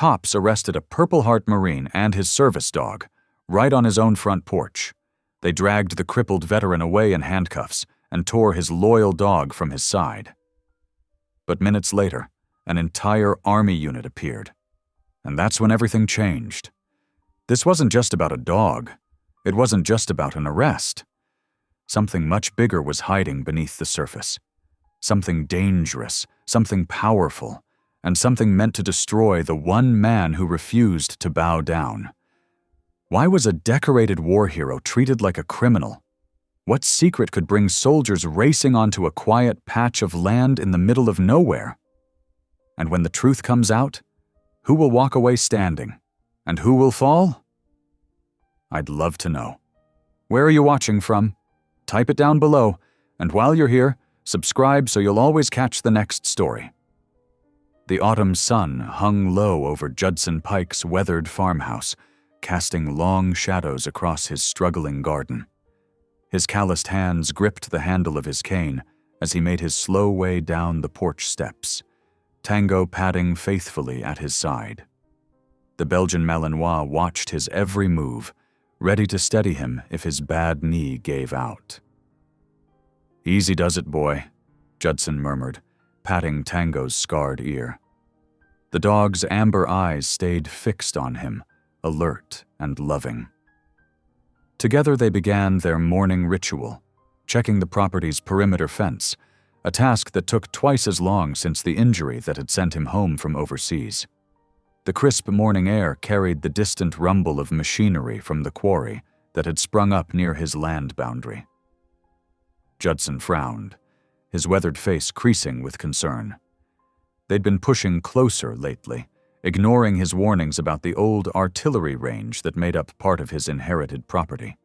cops arrested a Purple Heart Marine and his service dog, right on his own front porch. They dragged the crippled veteran away in handcuffs and tore his loyal dog from his side. But minutes later, an entire army unit appeared. And that's when everything changed. This wasn't just about a dog. It wasn't just about an arrest. Something much bigger was hiding beneath the surface. Something dangerous, something powerful, and something meant to destroy the one man who refused to bow down. Why was a decorated war hero treated like a criminal? What secret could bring soldiers racing onto a quiet patch of land in the middle of nowhere? And when the truth comes out, who will walk away standing? And who will fall? I'd love to know. Where are you watching from? Type it down below, and while you're here, subscribe so you'll always catch the next story. The autumn sun hung low over Judson Pike's weathered farmhouse, casting long shadows across his struggling garden. His calloused hands gripped the handle of his cane as he made his slow way down the porch steps, Tango padding faithfully at his side. The Belgian Malinois watched his every move, ready to steady him if his bad knee gave out. "Easy does it, boy," Judson murmured, patting Tango's scarred ear. The dog's amber eyes stayed fixed on him, alert and loving. Together they began their morning ritual, checking the property's perimeter fence, a task that took twice as long since the injury that had sent him home from overseas. The crisp morning air carried the distant rumble of machinery from the quarry that had sprung up near his land boundary. Judson frowned, his weathered face creasing with concern. They'd been pushing closer lately, ignoring his warnings about the old artillery range that made up part of his inherited property.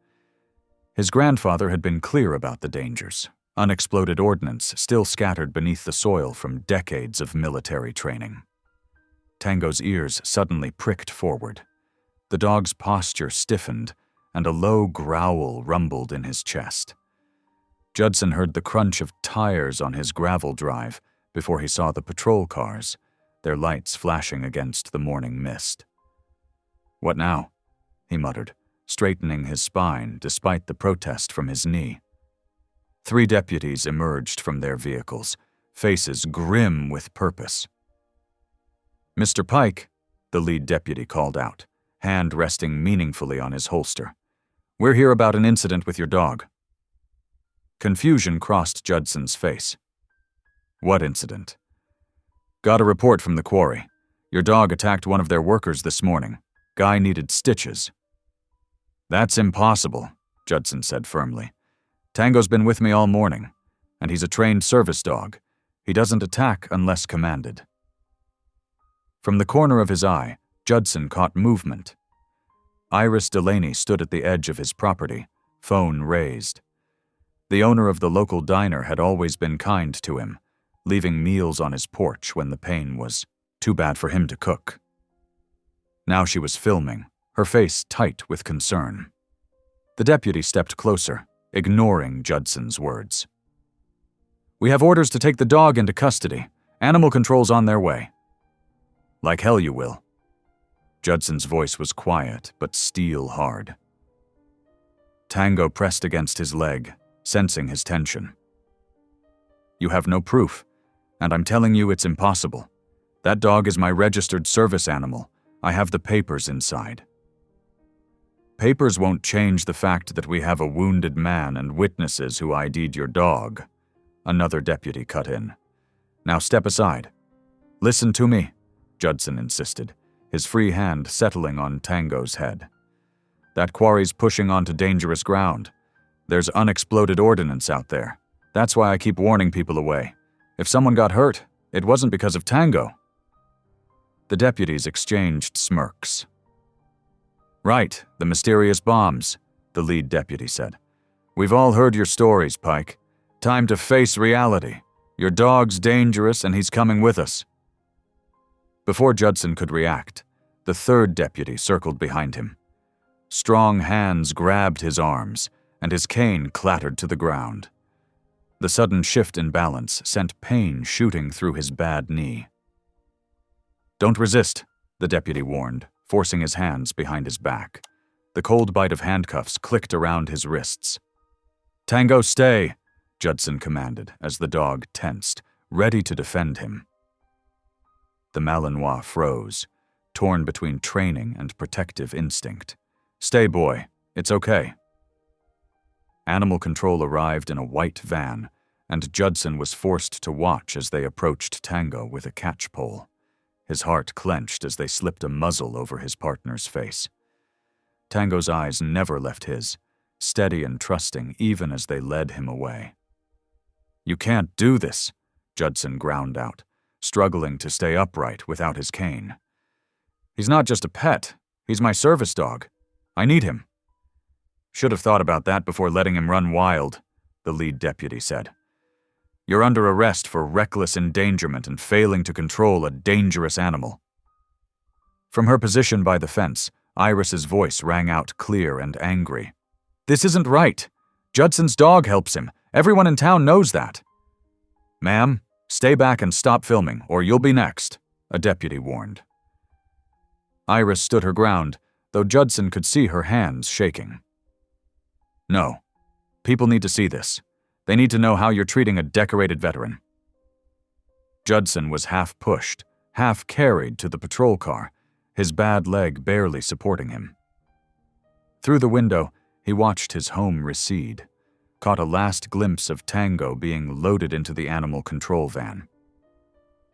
His grandfather had been clear about the dangers, unexploded ordnance still scattered beneath the soil from decades of military training. Tango's ears suddenly pricked forward. The dog's posture stiffened, and a low growl rumbled in his chest. Judson heard the crunch of tires on his gravel drive before he saw the patrol cars, their lights flashing against the morning mist. "What now?" he muttered, straightening his spine despite the protest from his knee. 3 deputies emerged from their vehicles, faces grim with purpose. "Mr. Pike," the lead deputy called out, hand resting meaningfully on his holster. "We're here about an incident with your dog." Confusion crossed Judson's face. "What incident?" "Got a report from the quarry. Your dog attacked one of their workers this morning. Guy needed stitches." "That's impossible," Judson said firmly. "Tango's been with me all morning, and he's a trained service dog. He doesn't attack unless commanded." From the corner of his eye, Judson caught movement. Iris Delaney stood at the edge of his property, phone raised. The owner of the local diner had always been kind to him, leaving meals on his porch when the pain was too bad for him to cook. Now she was filming, her face tight with concern. The deputy stepped closer, ignoring Judson's words. "We have orders to take the dog into custody. Animal control's on their way." "Like hell you will." Judson's voice was quiet, but steel hard. Tango pressed against his leg, sensing his tension. "You have no proof, and I'm telling you it's impossible. That dog is my registered service animal. I have the papers inside." "Papers won't change the fact that we have a wounded man and witnesses who ID'd your dog," another deputy cut in. "Now step aside." "Listen to me," Judson insisted, his free hand settling on Tango's head. "That quarry's pushing onto dangerous ground. There's unexploded ordnance out there. That's why I keep warning people away. If someone got hurt, it wasn't because of Tango." The deputies exchanged smirks. "Right, the mysterious bombs," the lead deputy said. "We've all heard your stories, Pike. Time to face reality. Your dog's dangerous and he's coming with us." Before Judson could react, the 3rd deputy circled behind him. Strong hands grabbed his arms, and his cane clattered to the ground. The sudden shift in balance sent pain shooting through his bad knee. "Don't resist," the deputy warned, forcing his hands behind his back. The cold bite of handcuffs clicked around his wrists. "Tango, stay," Judson commanded as the dog tensed, ready to defend him. The Malinois froze, torn between training and protective instinct. "Stay, boy. It's okay." Animal control arrived in a white van, and Judson was forced to watch as they approached Tango with a catch-pole. His heart clenched as they slipped a muzzle over his partner's face. Tango's eyes never left his, steady and trusting even as they led him away. "You can't do this," Judson ground out, struggling to stay upright without his cane. "He's not just a pet. He's my service dog. I need him." "Should have thought about that before letting him run wild," the lead deputy said. "You're under arrest for reckless endangerment and failing to control a dangerous animal." From her position by the fence, Iris's voice rang out clear and angry. "This isn't right. Judson's dog helps him. Everyone in town knows that." "Ma'am, stay back and stop filming, or you'll be next," a deputy warned. Iris stood her ground, though Judson could see her hands shaking. "No. People need to see this. They need to know how you're treating a decorated veteran." Judson was half pushed, half carried to the patrol car, his bad leg barely supporting him. Through the window, he watched his home recede, caught a last glimpse of Tango being loaded into the animal control van.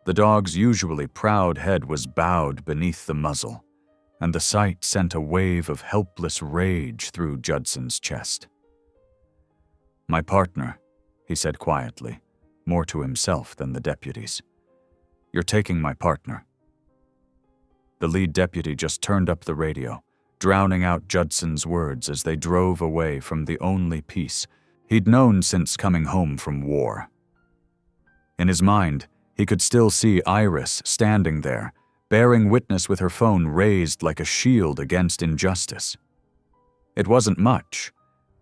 The dog's usually proud head was bowed beneath the muzzle, and the sight sent a wave of helpless rage through Judson's chest. "My partner," he said quietly, more to himself than the deputies. "You're taking my partner." The lead deputy just turned up the radio, drowning out Judson's words as they drove away from the only peace he'd known since coming home from war. In his mind, he could still see Iris standing there, bearing witness with her phone raised like a shield against injustice. It wasn't much,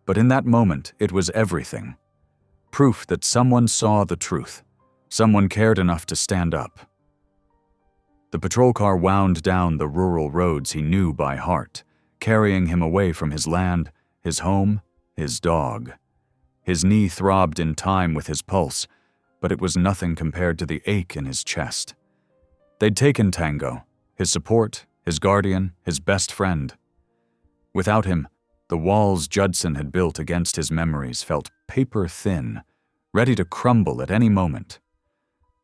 but in that moment it was everything. Proof that someone saw the truth, someone cared enough to stand up. The patrol car wound down the rural roads he knew by heart, carrying him away from his land, his home, his dog. His knee throbbed in time with his pulse, but it was nothing compared to the ache in his chest. They'd taken Tango, his support, his guardian, his best friend. Without him, the walls Judson had built against his memories felt paper-thin, ready to crumble at any moment.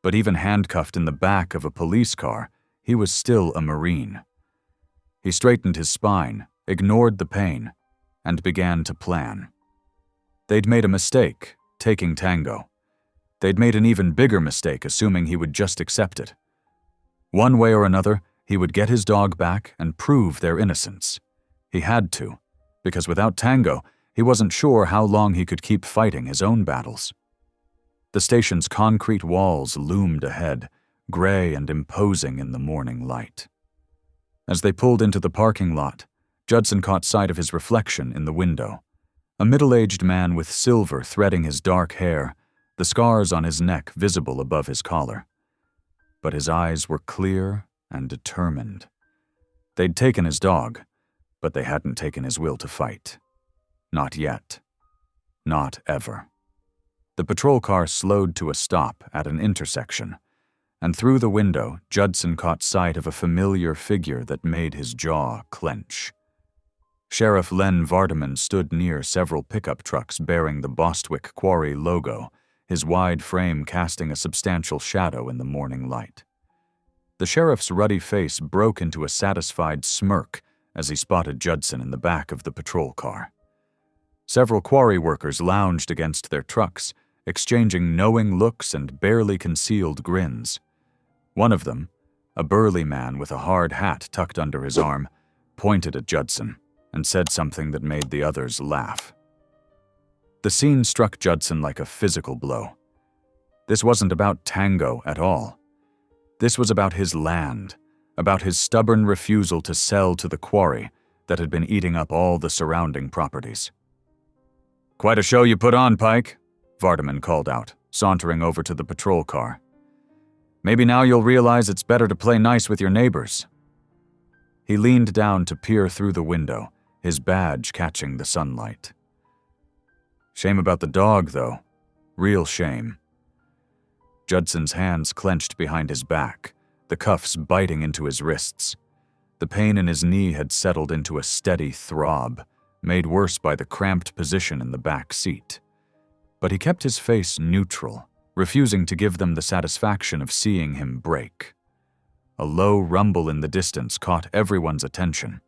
But even handcuffed in the back of a police car, he was still a Marine. He straightened his spine, ignored the pain, and began to plan. They'd made a mistake, taking Tango. They'd made an even bigger mistake assuming he would just accept it. One way or another, he would get his dog back and prove their innocence. He had to, because without Tango, he wasn't sure how long he could keep fighting his own battles. The station's concrete walls loomed ahead, gray and imposing in the morning light. As they pulled into the parking lot, Judson caught sight of his reflection in the window, a middle-aged man with silver threading his dark hair, the scars on his neck visible above his collar. But his eyes were clear and determined. They'd taken his dog, but they hadn't taken his will to fight. Not yet. Not ever. The patrol car slowed to a stop at an intersection, and through the window, Judson caught sight of a familiar figure that made his jaw clench. Sheriff Len Vardaman stood near several pickup trucks bearing the Bostwick Quarry logo, his wide frame casting a substantial shadow in the morning light. The sheriff's ruddy face broke into a satisfied smirk as he spotted Judson in the back of the patrol car. Several quarry workers lounged against their trucks, exchanging knowing looks and barely concealed grins. One of them, a burly man with a hard hat tucked under his arm, pointed at Judson and said something that made the others laugh. The scene struck Judson like a physical blow. This wasn't about Tango at all. This was about his land, about his stubborn refusal to sell to the quarry that had been eating up all the surrounding properties. "Quite a show you put on, Pike," Vardaman called out, sauntering over to the patrol car. "Maybe now you'll realize it's better to play nice with your neighbors." He leaned down to peer through the window, his badge catching the sunlight. Shame about the dog, though. Real shame. Judson's hands clenched behind his back, the cuffs biting into his wrists. The pain in his knee had settled into a steady throb, made worse by the cramped position in the back seat. But he kept his face neutral, refusing to give them the satisfaction of seeing him break. A low rumble in the distance caught everyone's attention.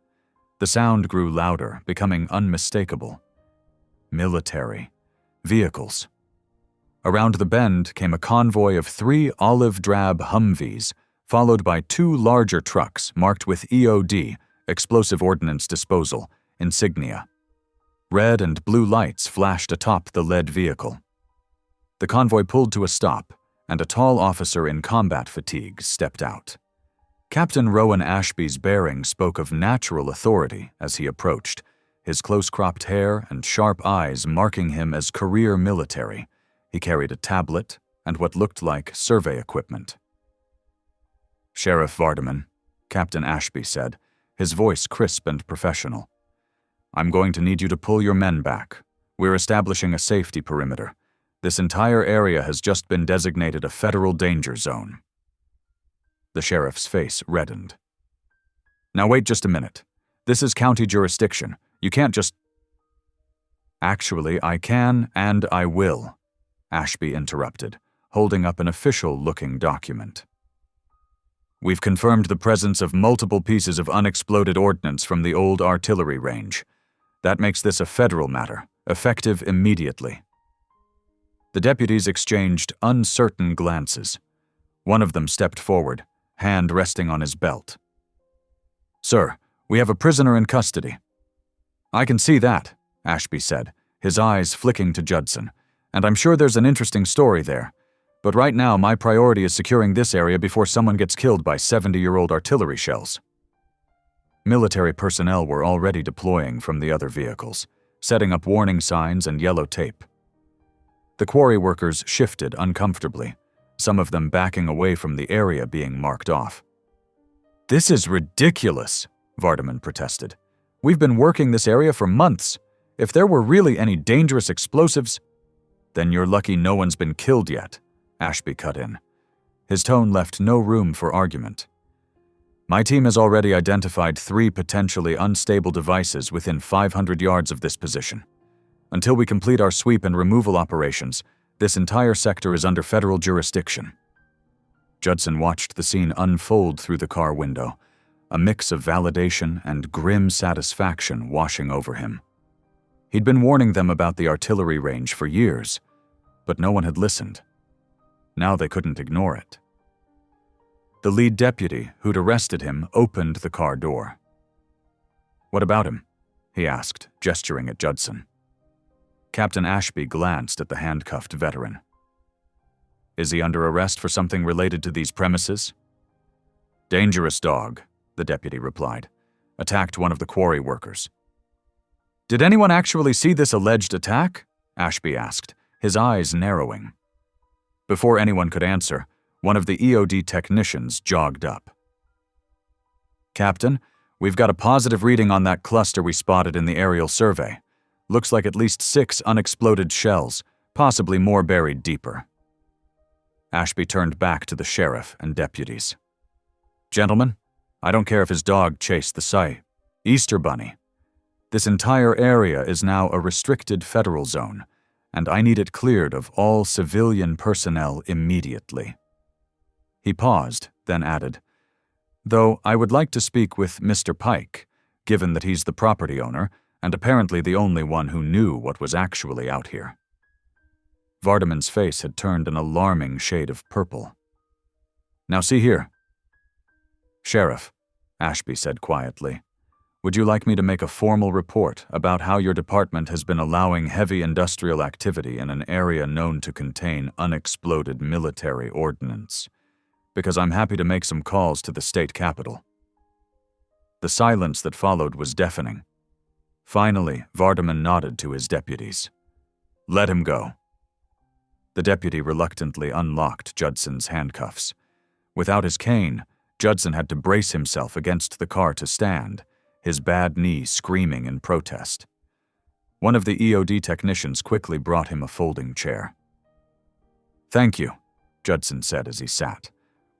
The sound grew louder, becoming unmistakable. Military. Vehicles. Around the bend came a convoy of 3 olive-drab Humvees, followed by 2 larger trucks marked with EOD, Explosive Ordnance Disposal, insignia. Red and blue lights flashed atop the lead vehicle. The convoy pulled to a stop, and a tall officer in combat fatigue stepped out. Captain Rowan Ashby's bearing spoke of natural authority as he approached, his close-cropped hair and sharp eyes marking him as career military. He carried a tablet and what looked like survey equipment. "Sheriff Vardaman," Captain Ashby said, his voice crisp and professional. "I'm going to need you to pull your men back. We're establishing a safety perimeter. This entire area has just been designated a federal danger zone." The sheriff's face reddened. "Now wait just a minute. This is county jurisdiction. You can't just—" "Actually, I can and I will," Ashby interrupted, holding up an official-looking document. "We've confirmed the presence of multiple pieces of unexploded ordnance from the old artillery range. That makes this a federal matter, effective immediately." The deputies exchanged uncertain glances. One of them stepped forward, hand resting on his belt. "Sir, we have a prisoner in custody." "I can see that," Ashby said, his eyes flicking to Judson, "and I'm sure there's an interesting story there. But right now, my priority is securing this area before someone gets killed by 70-year-old artillery shells." Military personnel were already deploying from the other vehicles, setting up warning signs and yellow tape. The quarry workers shifted uncomfortably, some of them backing away from the area being marked off. "This is ridiculous," Vardaman protested. "We've been working this area for months. If there were really any dangerous explosives—" "Then you're lucky no one's been killed yet," Ashby cut in. His tone left no room for argument. "My team has already identified 3 potentially unstable devices within 500 yards of this position. Until we complete our sweep and removal operations, this entire sector is under federal jurisdiction." Judson watched the scene unfold through the car window, a mix of validation and grim satisfaction washing over him. He'd been warning them about the artillery range for years, but no one had listened. Now they couldn't ignore it. The lead deputy, who'd arrested him, opened the car door. "What about him?" he asked, gesturing at Judson. Captain Ashby glanced at the handcuffed veteran. "Is he under arrest for something related to these premises?" "Dangerous dog," the deputy replied. "Attacked one of the quarry workers." "Did anyone actually see this alleged attack?" Ashby asked, his eyes narrowing. Before anyone could answer, one of the EOD technicians jogged up. "Captain, we've got a positive reading on that cluster we spotted in the aerial survey. Looks like at least 6 unexploded shells, possibly more buried deeper." Ashby turned back to the sheriff and deputies. "Gentlemen, I don't care if his dog chased the Easter Bunny. This entire area is now a restricted federal zone, and I need it cleared of all civilian personnel immediately." He paused, then added, "Though I would like to speak with Mr. Pike, given that he's the property owner and apparently the only one who knew what was actually out here." Vardaman's face had turned an alarming shade of purple. "Now see here." "Sheriff," Ashby said quietly, "would you like me to make a formal report about how your department has been allowing heavy industrial activity in an area known to contain unexploded military ordnance? Because I'm happy to make some calls to the state capitol." The silence that followed was deafening. Finally, Vardaman nodded to his deputies. "Let him go." The deputy reluctantly unlocked Judson's handcuffs. Without his cane, Judson had to brace himself against the car to stand, his bad knee screaming in protest. One of the EOD technicians quickly brought him a folding chair. "Thank you," Judson said as he sat,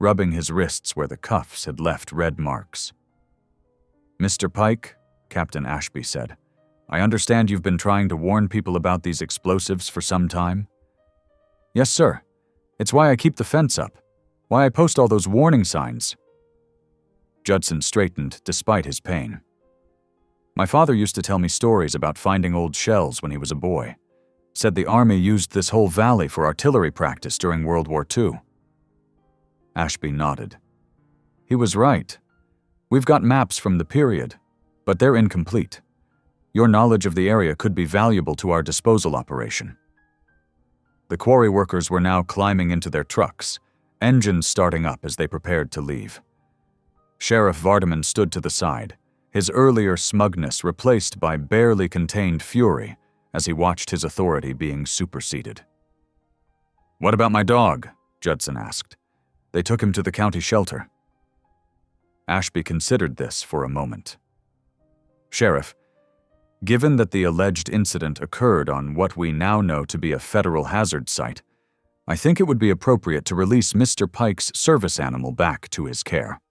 rubbing his wrists where the cuffs had left red marks. "Mr. Pike," Captain Ashby said, "I understand you've been trying to warn people about these explosives for some time?" "Yes, sir. It's why I keep the fence up, why I post all those warning signs." Judson straightened despite his pain. "My father used to tell me stories about finding old shells when he was a boy. Said the Army used this whole valley for artillery practice during World War II. Ashby nodded. "He was right. We've got maps from the period, but they're incomplete. Your knowledge of the area could be valuable to our disposal operation." The quarry workers were now climbing into their trucks, engines starting up as they prepared to leave. Sheriff Vardaman stood to the side, his earlier smugness replaced by barely contained fury as he watched his authority being superseded. "What about my dog?" Judson asked. "They took him to the county shelter." Ashby considered this for a moment. "Sheriff, given that the alleged incident occurred on what we now know to be a federal hazard site, I think it would be appropriate to release Mr. Pike's service animal back to his care.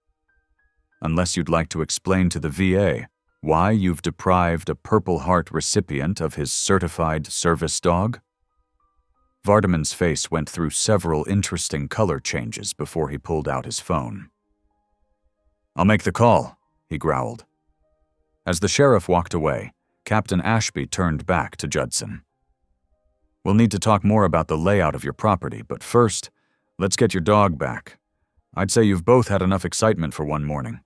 Unless you'd like to explain to the VA why you've deprived a Purple Heart recipient of his certified service dog?" Vardaman's face went through several interesting color changes before he pulled out his phone. "I'll make the call," he growled. As the sheriff walked away, Captain Ashby turned back to Judson. "We'll need to talk more about the layout of your property, but first, let's get your dog back. I'd say you've both had enough excitement for one morning."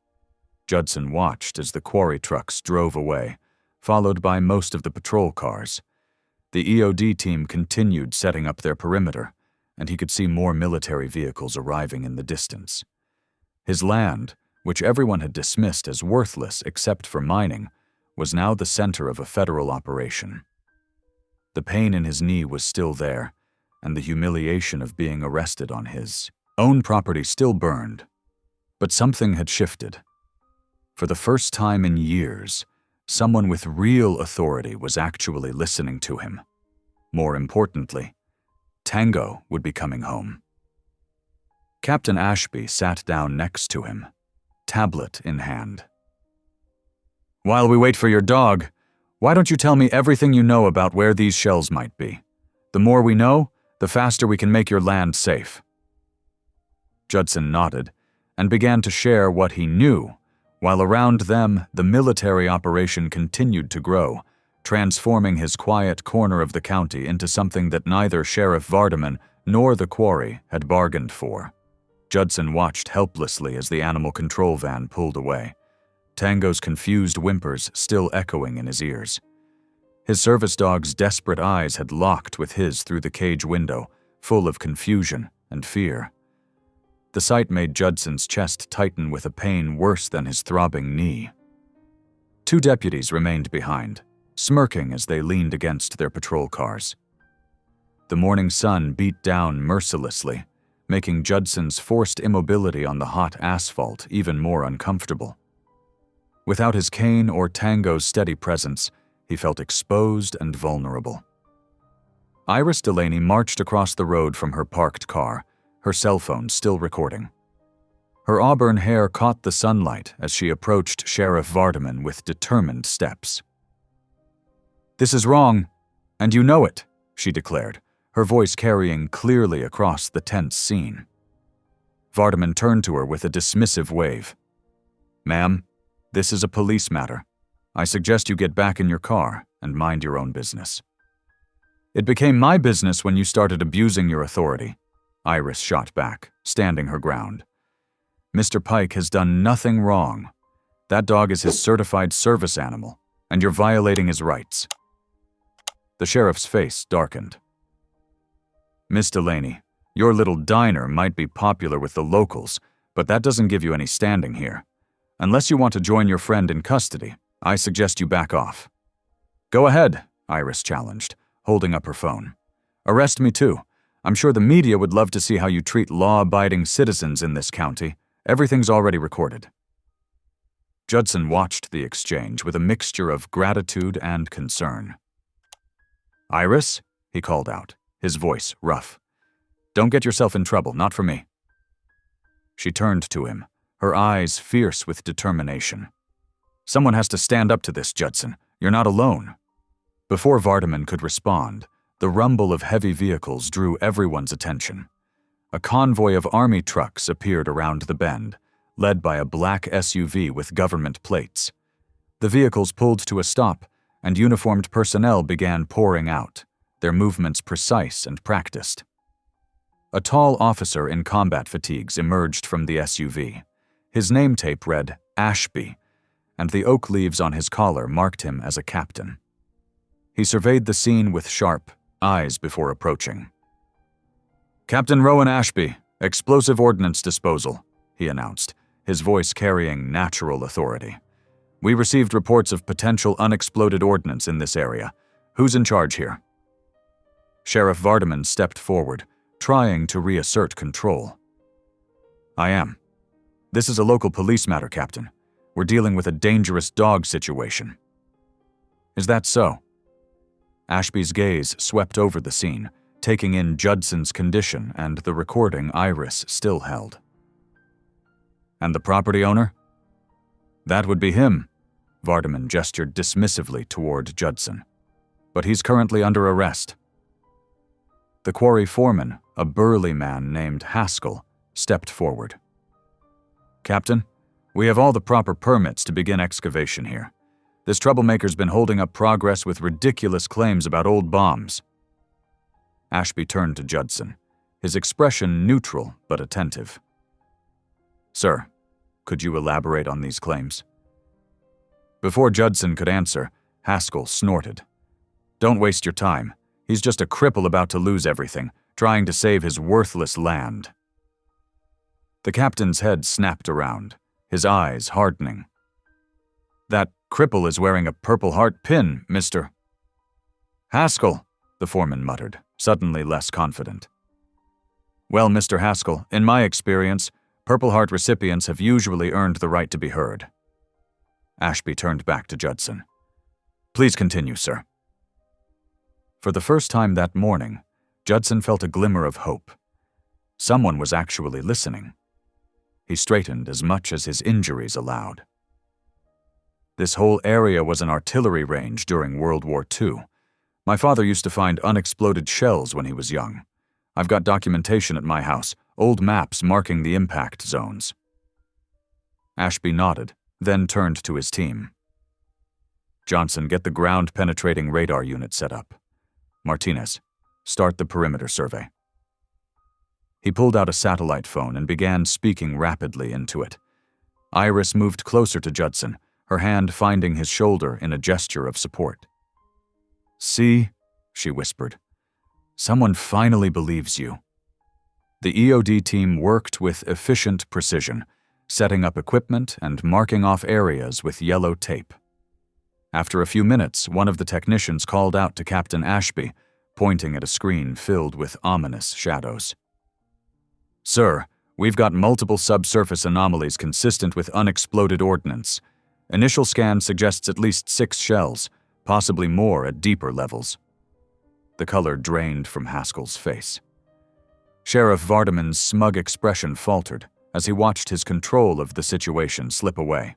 Judson watched as the quarry trucks drove away, followed by most of the patrol cars. The EOD team continued setting up their perimeter, and he could see more military vehicles arriving in the distance. His land, which everyone had dismissed as worthless except for mining, was now the center of a federal operation. The pain in his knee was still there, and the humiliation of being arrested on his own property still burned. But something had shifted. For the first time in years, someone with real authority was actually listening to him. More importantly, Tango would be coming home. Captain Ashby sat down next to him, tablet in hand. "While we wait for your dog, why don't you tell me everything you know about where these shells might be? The more we know, the faster we can make your land safe." Judson nodded and began to share what he knew, while around them the military operation continued to grow, transforming his quiet corner of the county into something that neither Sheriff Vardaman nor the quarry had bargained for. Judson watched helplessly as the animal control van pulled away, Tango's confused whimpers still echoing in his ears. His service dog's desperate eyes had locked with his through the cage window, full of confusion and fear. The sight made Judson's chest tighten with a pain worse than his throbbing knee. Two deputies remained behind, smirking as they leaned against their patrol cars. The morning sun beat down mercilessly, making Judson's forced immobility on the hot asphalt even more uncomfortable. Without his cane or Tango's steady presence, he felt exposed and vulnerable. Iris Delaney marched across the road from her parked car, her cell phone still recording. Her auburn hair caught the sunlight as she approached Sheriff Vardaman with determined steps. "This is wrong, and you know it," she declared, her voice carrying clearly across the tense scene. Vardaman turned to her with a dismissive wave. "Ma'am, this is a police matter. I suggest you get back in your car and mind your own business." "It became my business when you started abusing your authority," Iris shot back, standing her ground. "Mr. Pike has done nothing wrong. That dog is his certified service animal, and you're violating his rights." The sheriff's face darkened. "Miss Delaney, your little diner might be popular with the locals, but that doesn't give you any standing here. Unless you want to join your friend in custody, I suggest you back off." "Go ahead," Iris challenged, holding up her phone. "Arrest me too. I'm sure the media would love to see how you treat law-abiding citizens in this county, Everything's already recorded." Judson watched the exchange with a mixture of gratitude and concern. "Iris," he called out, his voice rough. "Don't get yourself in trouble, not for me." She turned to him, her eyes fierce with determination. "Someone has to stand up to this, Judson. You're not alone." Before Vardaman could respond, the rumble of heavy vehicles drew everyone's attention. A convoy of army trucks appeared around the bend, led by a black SUV with government plates. The vehicles pulled to a stop, and uniformed personnel began pouring out, their movements precise and practiced. A tall officer in combat fatigues emerged from the SUV. His name tape read Ashby, and the oak leaves on his collar marked him as a captain. He surveyed the scene with sharp eyes before approaching. "Captain Rowan Ashby, Explosive Ordnance Disposal," he announced, his voice carrying natural authority. "We received reports of potential unexploded ordnance in this area. Who's in charge here?" Sheriff Vardaman stepped forward, trying to reassert control. "I am. This is a local police matter, Captain. We're dealing with a dangerous dog situation." "Is that so?" Ashby's gaze swept over the scene, taking in Judson's condition and the recording Iris still held. "And the property owner?" "That would be him." Vardaman gestured dismissively toward Judson. "But he's currently under arrest." The quarry foreman, a burly man named Haskell, stepped forward. "Captain, we have all the proper permits to begin excavation here. This troublemaker's been holding up progress with ridiculous claims about old bombs." Ashby turned to Judson, his expression neutral but attentive. "Sir, could you elaborate on these claims?" Before Judson could answer, Haskell snorted. "Don't waste your time. He's just a cripple about to lose everything, trying to save his worthless land." The captain's head snapped around, his eyes hardening. "That cripple is wearing a Purple Heart pin, Mr. Haskell," the foreman muttered, suddenly less confident. "Well, Mr. Haskell, in my experience, Purple Heart recipients have usually earned the right to be heard." Ashby turned back to Judson. "Please continue, sir." For the first time that morning, Judson felt a glimmer of hope. Someone was actually listening. He straightened as much as his injuries allowed. This whole area was an artillery range during World War II. My father used to find unexploded shells when he was young. I've got documentation at my house, old maps marking the impact zones. Ashby nodded, then turned to his team. "Johnson, get the ground-penetrating radar unit set up. Martinez, start the perimeter survey." He pulled out a satellite phone and began speaking rapidly into it. Iris moved closer to Judson, her hand finding his shoulder in a gesture of support. "See," she whispered, "someone finally believes you." The EOD team worked with efficient precision, setting up equipment and marking off areas with yellow tape. After a few minutes, one of the technicians called out to Captain Ashby, pointing at a screen filled with ominous shadows. "Sir, we've got multiple subsurface anomalies consistent with unexploded ordnance. Initial scan suggests at least 6 shells, possibly more at deeper levels." The color drained from Haskell's face. Sheriff Vardaman's smug expression faltered as he watched his control of the situation slip away.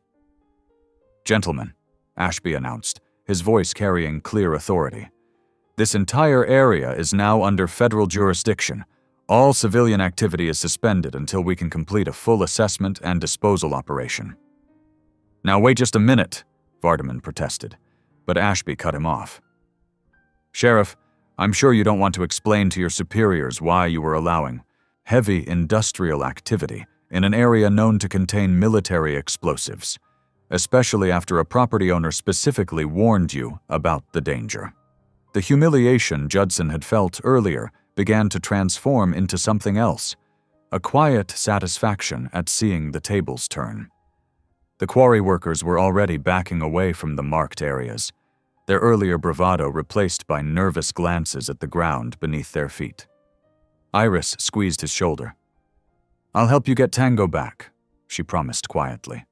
"Gentlemen," Ashby announced, his voice carrying clear authority, "this entire area is now under federal jurisdiction. All civilian activity is suspended until we can complete a full assessment and disposal operation." "Now wait just a minute," Vardaman protested, but Ashby cut him off. "Sheriff, I'm sure you don't want to explain to your superiors why you were allowing heavy industrial activity in an area known to contain military explosives, especially after a property owner specifically warned you about the danger." The humiliation Judson had felt earlier began to transform into something else, a quiet satisfaction at seeing the tables turn. The quarry workers were already backing away from the marked areas, their earlier bravado replaced by nervous glances at the ground beneath their feet. Iris squeezed his shoulder. "I'll help you get Tango back," she promised quietly.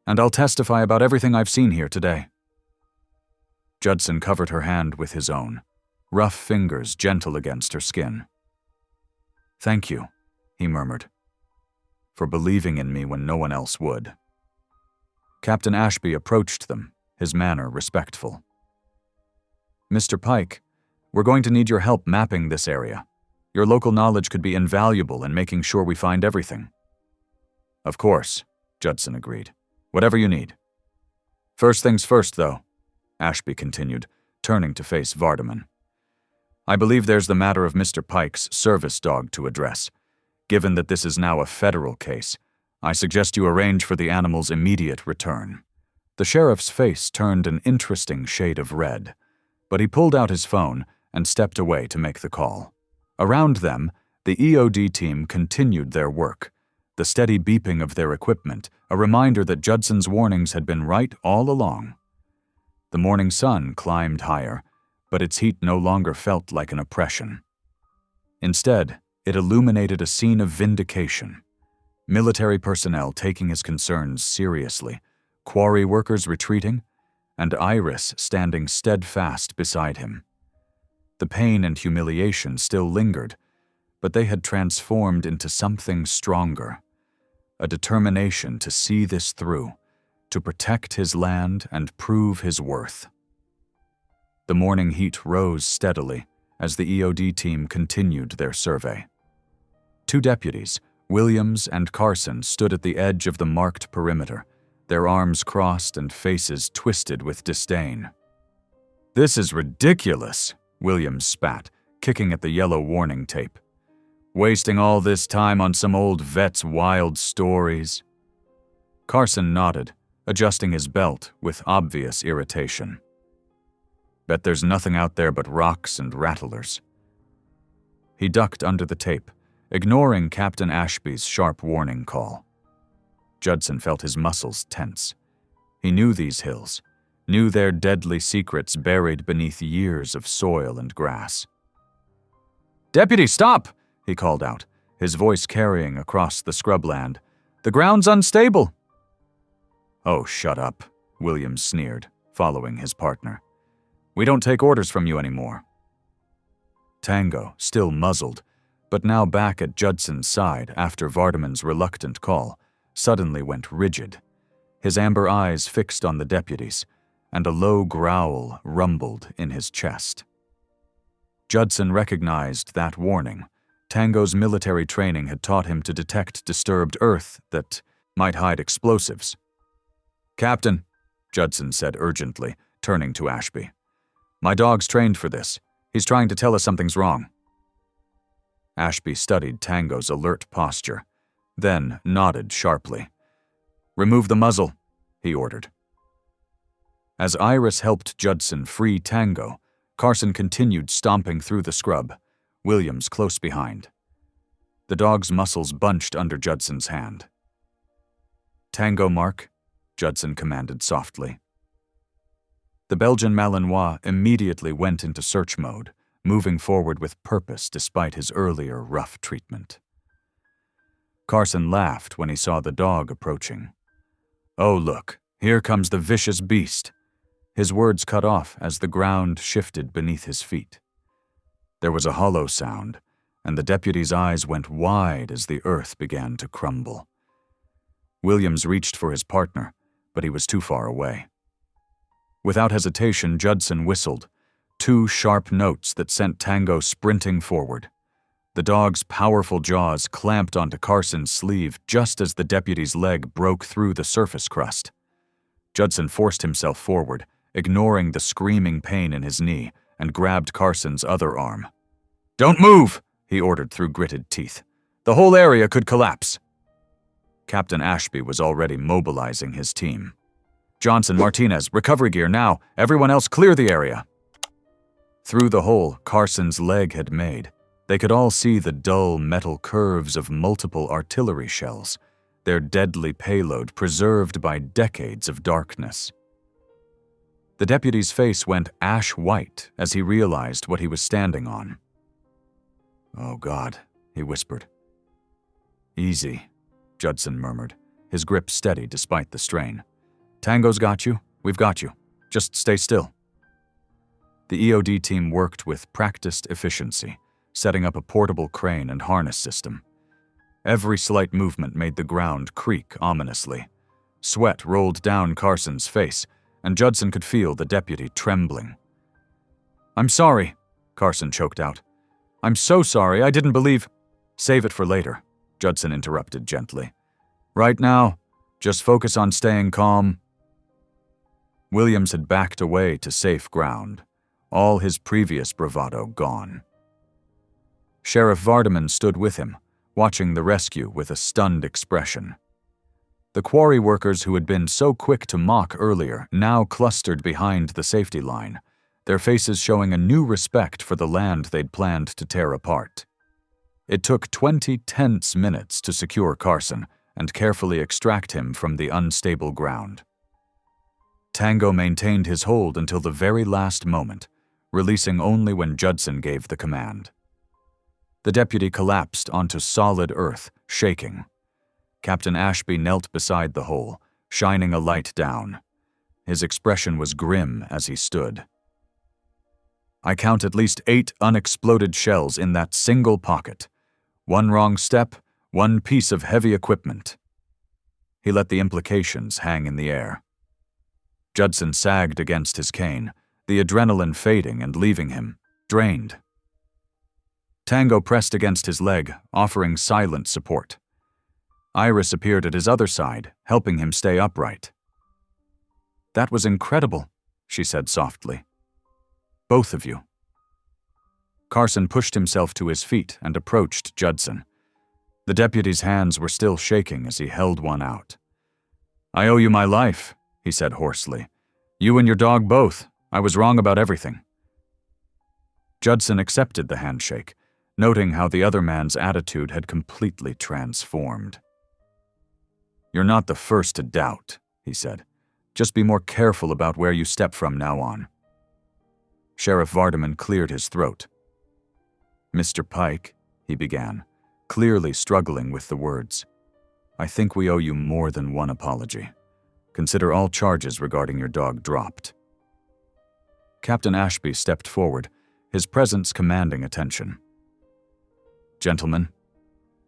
"And I'll testify about everything I've seen here today." Judson covered her hand with his own, rough fingers gentle against her skin. "Thank you," he murmured, "for believing in me when no one else would." Captain Ashby approached them, his manner respectful. "Mr. Pike, we're going to need your help mapping this area. Your local knowledge could be invaluable in making sure we find everything." "Of course," Judson agreed. "Whatever you need." "First things first, though," Ashby continued, turning to face Vardaman. "I believe there's the matter of Mr. Pike's service dog to address. Given that this is now a federal case, I suggest you arrange for the animal's immediate return." The sheriff's face turned an interesting shade of red, but he pulled out his phone and stepped away to make the call. Around them, the EOD team continued their work, the steady beeping of their equipment, a reminder that Judson's warnings had been right all along. The morning sun climbed higher, but its heat no longer felt like an oppression. Instead, it illuminated a scene of vindication. Military personnel taking his concerns seriously, quarry workers retreating, and Iris standing steadfast beside him. The pain and humiliation still lingered, but they had transformed into something stronger, a determination to see this through, to protect his land and prove his worth. The morning heat rose steadily as the EOD team continued their survey. Two deputies, Williams and Carson, stood at the edge of the marked perimeter, their arms crossed and faces twisted with disdain. "This is ridiculous," Williams spat, kicking at the yellow warning tape. "Wasting all this time on some old vet's wild stories." Carson nodded, adjusting his belt with obvious irritation. "Bet there's nothing out there but rocks and rattlers." He ducked under the tape, ignoring Captain Ashby's sharp warning call. Judson felt his muscles tense. He knew these hills, knew their deadly secrets buried beneath years of soil and grass. "Deputy, stop!" he called out, his voice carrying across the scrubland. "The ground's unstable." "Oh, shut up," Williams sneered, following his partner. "We don't take orders from you anymore." Tango, still muzzled, but now back at Judson's side after Vardaman's reluctant call, suddenly went rigid, his amber eyes fixed on the deputies, and a low growl rumbled in his chest. Judson recognized that warning. Tango's military training had taught him to detect disturbed earth that might hide explosives. "Captain," Judson said urgently, turning to Ashby. "My dog's trained for this. He's trying to tell us something's wrong." Ashby studied Tango's alert posture, then nodded sharply. "Remove the muzzle," he ordered. As Iris helped Judson free Tango, Carson continued stomping through the scrub, Williams close behind. The dog's muscles bunched under Judson's hand. "Tango mark," Judson commanded softly. The Belgian Malinois immediately went into search mode, moving forward with purpose despite his earlier rough treatment. Carson laughed when he saw the dog approaching. "Oh, look, here comes the vicious beast." His words cut off as the ground shifted beneath his feet. There was a hollow sound, and the deputy's eyes went wide as the earth began to crumble. Williams reached for his partner, but he was too far away. Without hesitation, Judson whistled, two sharp notes that sent Tango sprinting forward. The dog's powerful jaws clamped onto Carson's sleeve just as the deputy's leg broke through the surface crust. Judson forced himself forward, ignoring the screaming pain in his knee, and grabbed Carson's other arm. "Don't move!" he ordered through gritted teeth. "The whole area could collapse." Captain Ashby was already mobilizing his team. "Johnson, Martinez, recovery gear now. Everyone else clear the area." Through the hole Carson's leg had made, they could all see the dull metal curves of multiple artillery shells, their deadly payload preserved by decades of darkness. The deputy's face went ash-white as he realized what he was standing on. "Oh, God," he whispered. "Easy," Judson murmured, his grip steady despite the strain. "Tango's got you. We've got you. Just stay still." The EOD team worked with practiced efficiency, setting up a portable crane and harness system. Every slight movement made the ground creak ominously. Sweat rolled down Carson's face, and Judson could feel the deputy trembling. "I'm sorry," Carson choked out. "I'm so sorry, I didn't believe—" "Save it for later," Judson interrupted gently. "Right now, just focus on staying calm." Williams had backed away to safe ground, all his previous bravado gone. Sheriff Vardaman stood with him, watching the rescue with a stunned expression. The quarry workers who had been so quick to mock earlier now clustered behind the safety line, their faces showing a new respect for the land they'd planned to tear apart. It took 20 tense minutes to secure Carson and carefully extract him from the unstable ground. Tango maintained his hold until the very last moment, releasing only when Judson gave the command. The deputy collapsed onto solid earth, shaking. Captain Ashby knelt beside the hole, shining a light down. His expression was grim as he stood. "I count at least 8 unexploded shells in that single pocket. One wrong step, one piece of heavy equipment." He let the implications hang in the air. Judson sagged against his cane, the adrenaline fading and leaving him, drained. Tango pressed against his leg, offering silent support. Iris appeared at his other side, helping him stay upright. "That was incredible," she said softly. "Both of you." Carson pushed himself to his feet and approached Judson. The deputy's hands were still shaking as he held one out. "I owe you my life," he said hoarsely. "You and your dog both. I was wrong about everything." Judson accepted the handshake, noting how the other man's attitude had completely transformed. "You're not the first to doubt," he said. "Just be more careful about where you step from now on." Sheriff Vardaman cleared his throat. "Mr. Pike," he began, clearly struggling with the words, "I think we owe you more than one apology. Consider all charges regarding your dog dropped." Captain Ashby stepped forward, his presence commanding attention. "Gentlemen,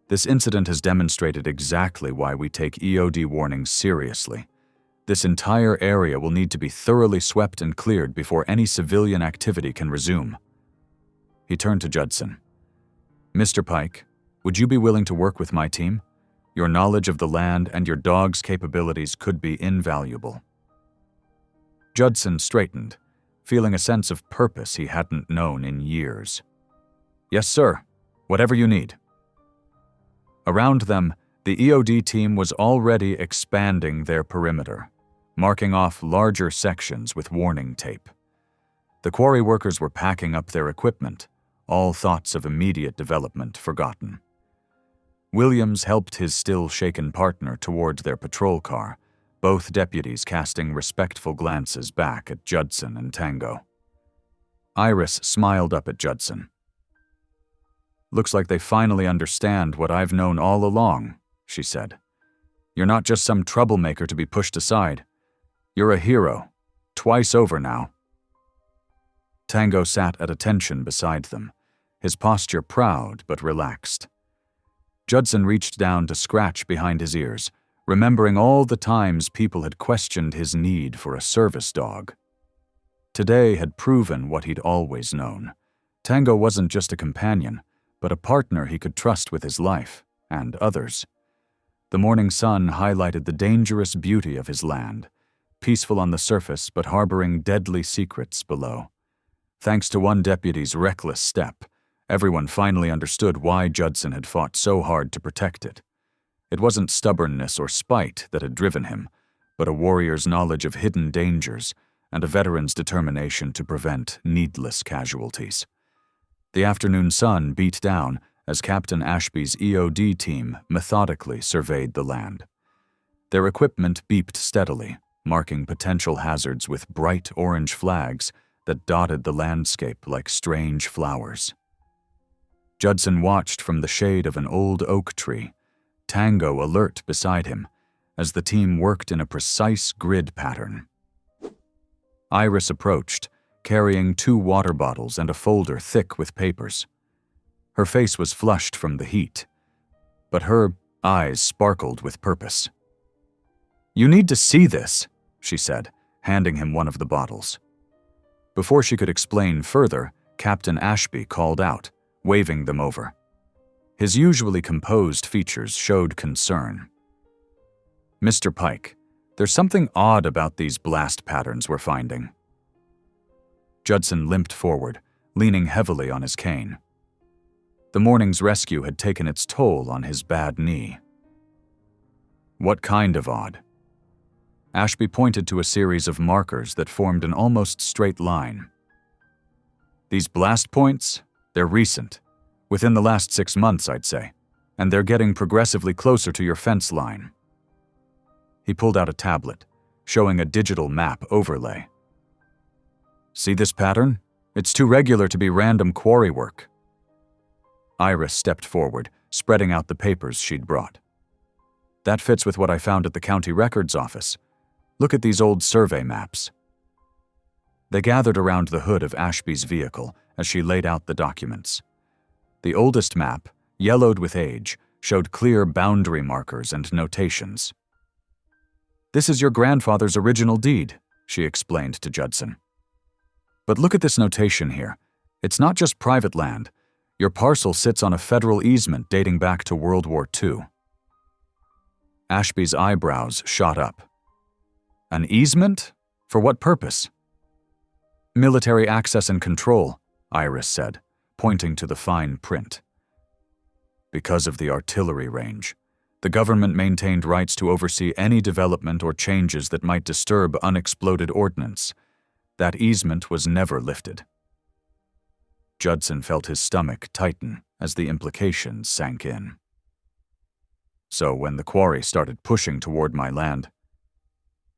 this incident has demonstrated exactly why we take EOD warnings seriously. This entire area will need to be thoroughly swept and cleared before any civilian activity can resume." He turned to Judson. "Mr. Pike, would you be willing to work with my team? Your knowledge of the land and your dog's capabilities could be invaluable." Judson straightened, feeling a sense of purpose he hadn't known in years. "Yes, sir. Whatever you need." Around them, the EOD team was already expanding their perimeter, marking off larger sections with warning tape. The quarry workers were packing up their equipment, all thoughts of immediate development forgotten. Williams helped his still-shaken partner toward their patrol car, both deputies casting respectful glances back at Judson and Tango. Iris smiled up at Judson. "Looks like they finally understand what I've known all along," she said. "You're not just some troublemaker to be pushed aside. You're a hero, twice over now." Tango sat at attention beside them, his posture proud but relaxed. Judson reached down to scratch behind his ears, remembering all the times people had questioned his need for a service dog. Today had proven what he'd always known. Tango wasn't just a companion, but a partner he could trust with his life, and others. The morning sun highlighted the dangerous beauty of his land, peaceful on the surface but harboring deadly secrets below. Thanks to one deputy's reckless step, everyone finally understood why Judson had fought so hard to protect it. It wasn't stubbornness or spite that had driven him, but a warrior's knowledge of hidden dangers and a veteran's determination to prevent needless casualties. The afternoon sun beat down as Captain Ashby's EOD team methodically surveyed the land. Their equipment beeped steadily, marking potential hazards with bright orange flags that dotted the landscape like strange flowers. Judson watched from the shade of an old oak tree, Tango alert beside him, as the team worked in a precise grid pattern. Iris approached, carrying 2 water bottles and a folder thick with papers. Her face was flushed from the heat, but her eyes sparkled with purpose. "You need to see this," she said, handing him one of the bottles. Before she could explain further, Captain Ashby called out, waving them over. His usually composed features showed concern. "Mr. Pike, there's something odd about these blast patterns we're finding." Judson limped forward, leaning heavily on his cane. The morning's rescue had taken its toll on his bad knee. "What kind of odd?" Ashby pointed to a series of markers that formed an almost straight line. "These blast points, they're recent. Within the last 6 months, I'd say, and they're getting progressively closer to your fence line." He pulled out a tablet, showing a digital map overlay. "See this pattern? It's too regular to be random quarry work." Iris stepped forward, spreading out the papers she'd brought. "That fits with what I found at the county records office. Look at these old survey maps." They gathered around the hood of Ashby's vehicle as she laid out the documents. The oldest map, yellowed with age, showed clear boundary markers and notations. "This is your grandfather's original deed," she explained to Judson. "But look at this notation here. It's not just private land. Your parcel sits on a federal easement dating back to World War II. Ashby's eyebrows shot up. "An easement? For what purpose?" "Military access and control," Iris said, pointing to the fine print. "Because of the artillery range, the government maintained rights to oversee any development or changes that might disturb unexploded ordnance. That easement was never lifted." Judson felt his stomach tighten as the implications sank in. "So when the quarry started pushing toward my land,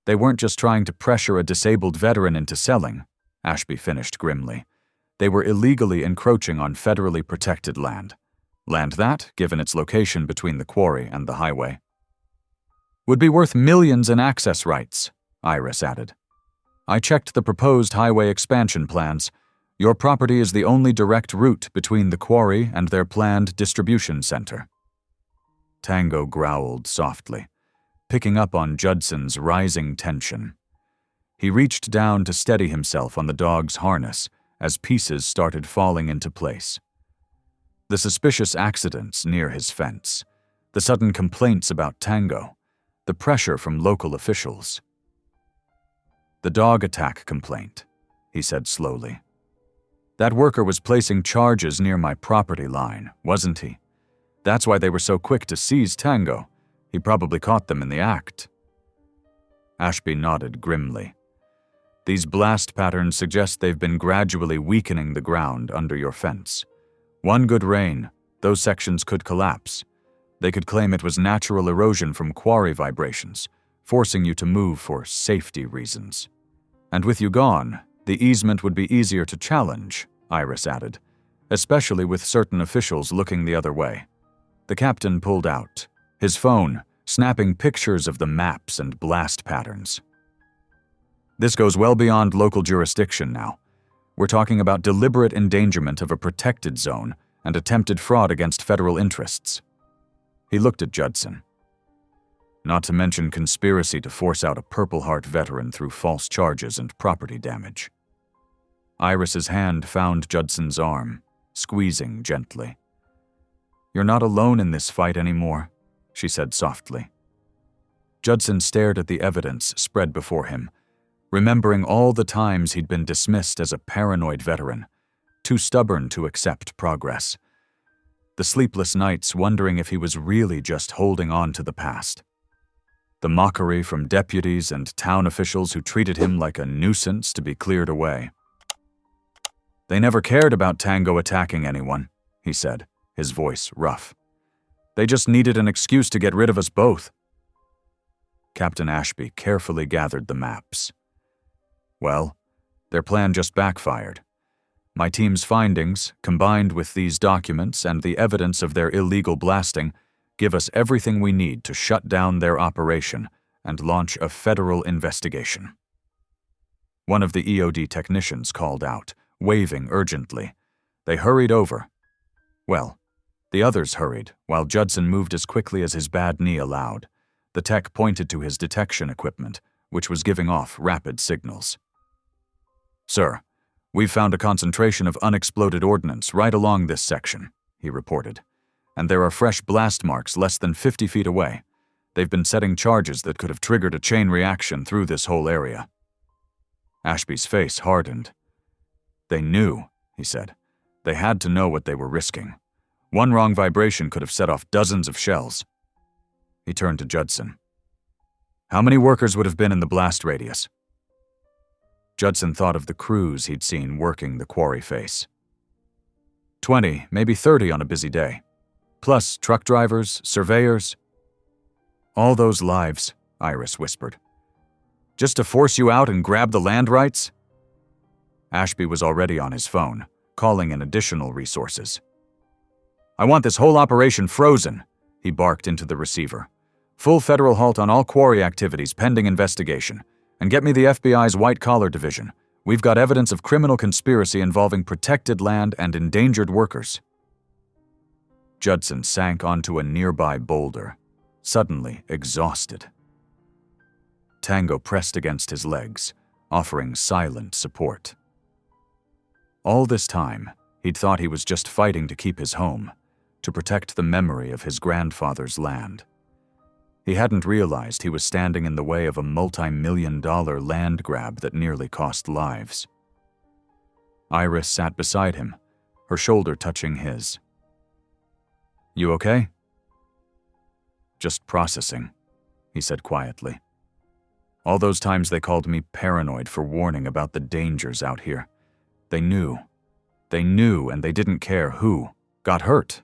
they weren't just trying to pressure a disabled veteran into selling," Ashby finished grimly. "They were illegally encroaching on federally protected land. Land that, given its location between the quarry and the highway, would be worth millions in access rights," Iris added. "I checked the proposed highway expansion plans. Your property is the only direct route between the quarry and their planned distribution center." Tango growled softly, picking up on Judson's rising tension. He reached down to steady himself on the dog's harness as pieces started falling into place. The suspicious accidents near his fence, the sudden complaints about Tango, the pressure from local officials. "The dog attack complaint," he said slowly. "That worker was placing charges near my property line, wasn't he? That's why they were so quick to seize Tango. He probably caught them in the act." Ashby nodded grimly. "These blast patterns suggest they've been gradually weakening the ground under your fence. One good rain, those sections could collapse. They could claim it was natural erosion from quarry vibrations, forcing you to move for safety reasons. And with you gone, the easement would be easier to challenge," Iris added, "especially with certain officials looking the other way." The captain pulled out, his phone snapping pictures of the maps and blast patterns. "This goes well beyond local jurisdiction now. We're talking about deliberate endangerment of a protected zone and attempted fraud against federal interests." He looked at Judson. "Not to mention conspiracy to force out a Purple Heart veteran through false charges and property damage." Iris's hand found Judson's arm, squeezing gently. "You're not alone in this fight anymore," she said softly. Judson stared at the evidence spread before him, remembering all the times he'd been dismissed as a paranoid veteran, too stubborn to accept progress. The sleepless nights wondering if he was really just holding on to the past. The mockery from deputies and town officials who treated him like a nuisance to be cleared away. "They never cared about Tango attacking anyone," he said, his voice rough. "They just needed an excuse to get rid of us both." Captain Ashby carefully gathered the maps. "Well, their plan just backfired. My team's findings, combined with these documents and the evidence of their illegal blasting, give us everything we need to shut down their operation and launch a federal investigation." One of the EOD technicians called out, waving urgently. They hurried over. Well, the others hurried, while Judson moved as quickly as his bad knee allowed. The tech pointed to his detection equipment, which was giving off rapid signals. "Sir, we've found a concentration of unexploded ordnance right along this section," he reported. "And there are fresh blast marks less than 50 feet away. They've been setting charges that could have triggered a chain reaction through this whole area." Ashby's face hardened. "They knew," he said. "They had to know what they were risking. One wrong vibration could have set off dozens of shells." He turned to Judson. "How many workers would have been in the blast radius?" Judson thought of the crews he'd seen working the quarry face. 20, maybe 30 on a busy day. Plus truck drivers, surveyors. "All those lives," Iris whispered. "Just to force you out and grab the land rights?" Ashby was already on his phone, calling in additional resources. "I want this whole operation frozen," he barked into the receiver. "Full federal halt on all quarry activities pending investigation. And get me the FBI's white-collar division. We've got evidence of criminal conspiracy involving protected land and endangered workers." Judson sank onto a nearby boulder, suddenly exhausted. Tango pressed against his legs, offering silent support. All this time, he'd thought he was just fighting to keep his home, to protect the memory of his grandfather's land. He hadn't realized he was standing in the way of a multi-million-dollar land grab that nearly cost lives. Iris sat beside him, her shoulder touching his. "You okay?" "Just processing," he said quietly. "All those times they called me paranoid for warning about the dangers out here. They knew, and they didn't care who got hurt."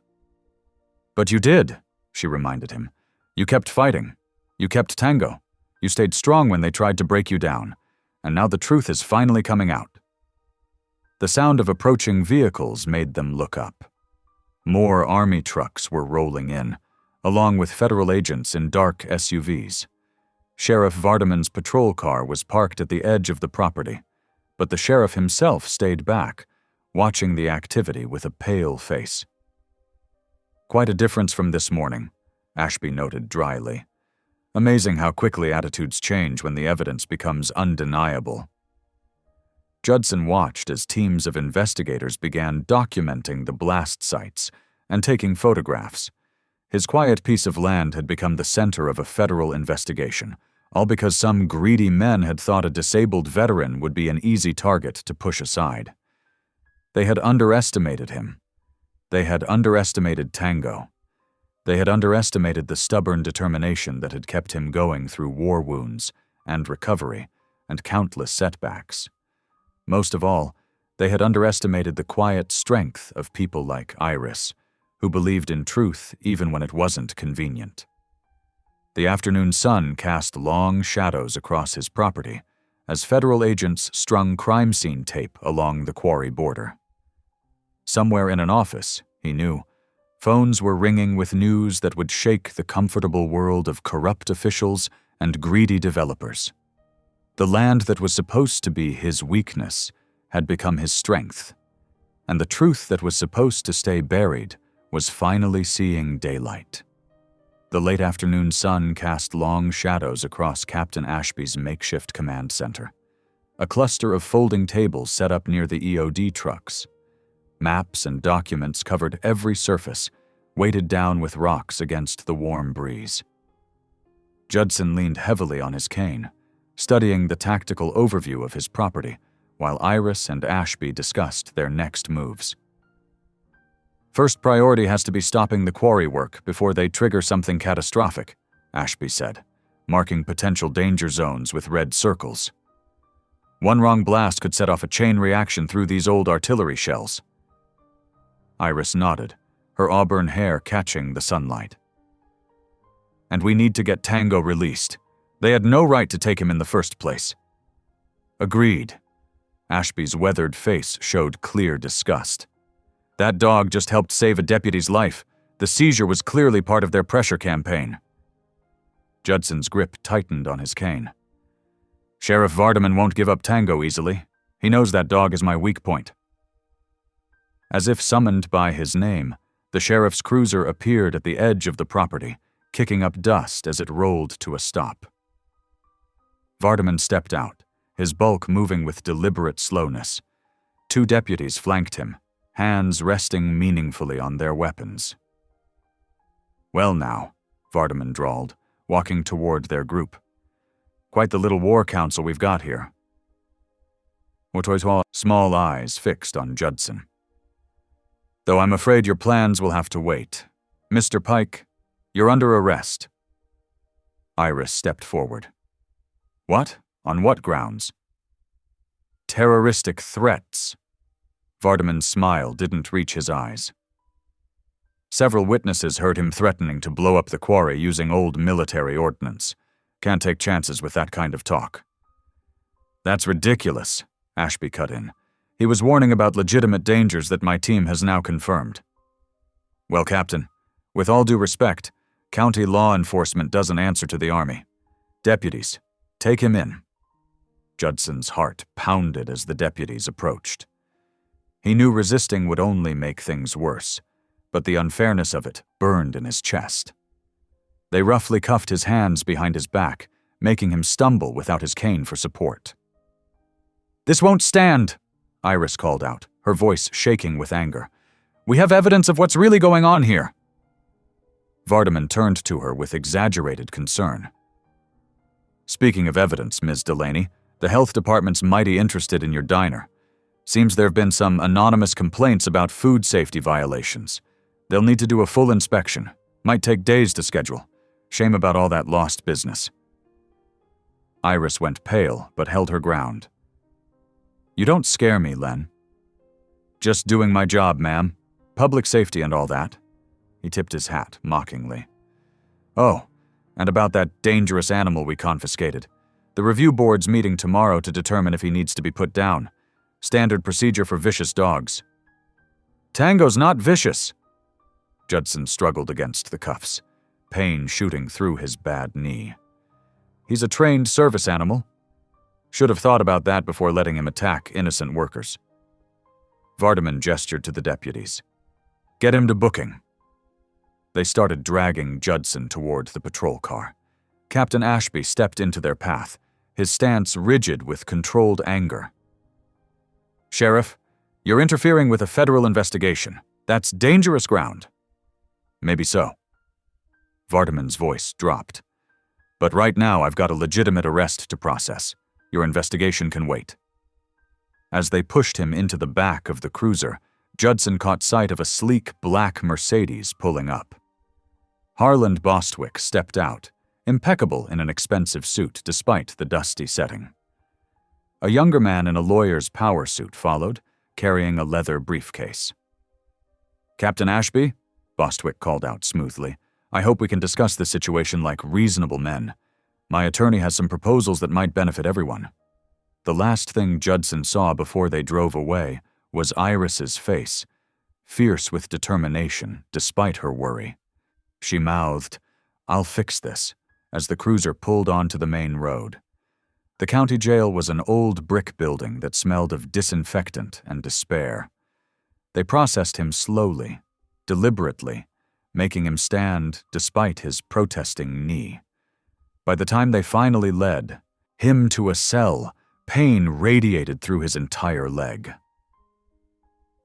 "But you did," she reminded him. "You kept fighting. You kept Tango. You stayed strong when they tried to break you down. And now the truth is finally coming out." The sound of approaching vehicles made them look up. More army trucks were rolling in, along with federal agents in dark SUVs. Sheriff Vardaman's patrol car was parked at the edge of the property, but the sheriff himself stayed back, watching the activity with a pale face. "Quite a difference from this morning," Ashby noted dryly. "Amazing how quickly attitudes change when the evidence becomes undeniable." Judson watched as teams of investigators began documenting the blast sites and taking photographs. His quiet piece of land had become the center of a federal investigation, all because some greedy men had thought a disabled veteran would be an easy target to push aside. They had underestimated him. They had underestimated Tango. They had underestimated the stubborn determination that had kept him going through war wounds and recovery and countless setbacks. Most of all, they had underestimated the quiet strength of people like Iris, who believed in truth even when it wasn't convenient. The afternoon sun cast long shadows across his property as federal agents strung crime scene tape along the quarry border. Somewhere in an office, he knew, phones were ringing with news that would shake the comfortable world of corrupt officials and greedy developers. The land that was supposed to be his weakness had become his strength, and the truth that was supposed to stay buried was finally seeing daylight. The late afternoon sun cast long shadows across Captain Ashby's makeshift command center. A cluster of folding tables set up near the EOD trucks. Maps and documents covered every surface, weighted down with rocks against the warm breeze. Judson leaned heavily on his cane, studying the tactical overview of his property, while Iris and Ashby discussed their next moves. "First priority has to be stopping the quarry work before they trigger something catastrophic," Ashby said, marking potential danger zones with red circles. "One wrong blast could set off a chain reaction through these old artillery shells." Iris nodded, her auburn hair catching the sunlight. "And we need to get Tango released. They had no right to take him in the first place." "Agreed." Ashby's weathered face showed clear disgust. "That dog just helped save a deputy's life. The seizure was clearly part of their pressure campaign. Judson's grip tightened on his cane. Sheriff Vardaman won't give up Tango easily. He knows that dog is my weak point. As if summoned by his name, the sheriff's cruiser appeared at the edge of the property, kicking up dust as it rolled to a stop. Vardaman stepped out, his bulk moving with deliberate slowness. 2 deputies flanked him, hands resting meaningfully on their weapons. "Well now," Vardaman drawled, walking toward their group. "Quite the little war council we've got here." Wotoitwa, small eyes fixed on Judson. "Though I'm afraid your plans will have to wait. Mr. Pike, you're under arrest." Iris stepped forward. "What? On what grounds?" "Terroristic threats." Vardaman's smile didn't reach his eyes. "Several witnesses heard him threatening to blow up the quarry using old military ordnance. Can't take chances with that kind of talk." "That's ridiculous," Ashby cut in. "He was warning about legitimate dangers that my team has now confirmed." "Well, Captain, with all due respect, county law enforcement doesn't answer to the Army. Deputies, take him in." Judson's heart pounded as the deputies approached. He knew resisting would only make things worse, but the unfairness of it burned in his chest. They roughly cuffed his hands behind his back, making him stumble without his cane for support. "This won't stand," Iris called out, her voice shaking with anger. "We have evidence of what's really going on here." Vardaman turned to her with exaggerated concern. "Speaking of evidence, Ms. Delaney, the health department's mighty interested in your diner. Seems there have been some anonymous complaints about food safety violations. They'll need to do a full inspection. Might take days to schedule. Shame about all that lost business." Iris went pale, but held her ground. "You don't scare me, Len." "Just doing my job, ma'am. Public safety and all that." He tipped his hat mockingly. "Oh, and about that dangerous animal we confiscated. The review board's meeting tomorrow to determine if he needs to be put down. Standard procedure for vicious dogs." "Tango's not vicious." Judson struggled against the cuffs, pain shooting through his bad knee. "He's a trained service animal. Should have thought about that before letting him attack innocent workers." Vardaman gestured to the deputies. "Get him to booking." They started dragging Judson toward the patrol car. Captain Ashby stepped into their path, his stance rigid with controlled anger. "Sheriff, you're interfering with a federal investigation. That's dangerous ground." "Maybe so." Vardaman's voice dropped. "But right now I've got a legitimate arrest to process. Your investigation can wait." As they pushed him into the back of the cruiser, Judson caught sight of a sleek black Mercedes pulling up. Harland Bostwick stepped out, impeccable in an expensive suit despite the dusty setting. A younger man in a lawyer's power suit followed, carrying a leather briefcase. "Captain Ashby," Bostwick called out smoothly, "I hope we can discuss this situation like reasonable men. My attorney has some proposals that might benefit everyone." The last thing Judson saw before they drove away was Iris's face, fierce with determination despite her worry. She mouthed, "I'll fix this," as the cruiser pulled onto the main road. The county jail was an old brick building that smelled of disinfectant and despair. They processed him slowly, deliberately, making him stand despite his protesting knee. By the time they finally led him to a cell, pain radiated through his entire leg.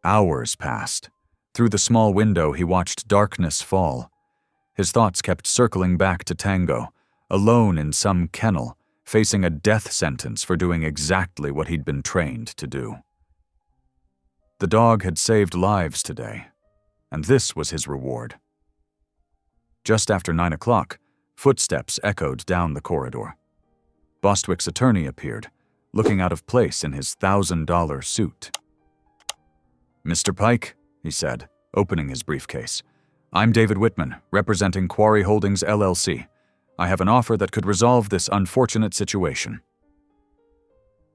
Hours passed. Through the small window, he watched darkness fall. His thoughts kept circling back to Tango, alone in some kennel, facing a death sentence for doing exactly what he'd been trained to do. The dog had saved lives today, and this was his reward. Just after 9 o'clock, footsteps echoed down the corridor. Bostwick's attorney appeared, looking out of place in his $1,000 suit. "Mr. Pike," he said, opening his briefcase, "I'm David Whitman, representing Quarry Holdings, LLC. I have an offer that could resolve this unfortunate situation."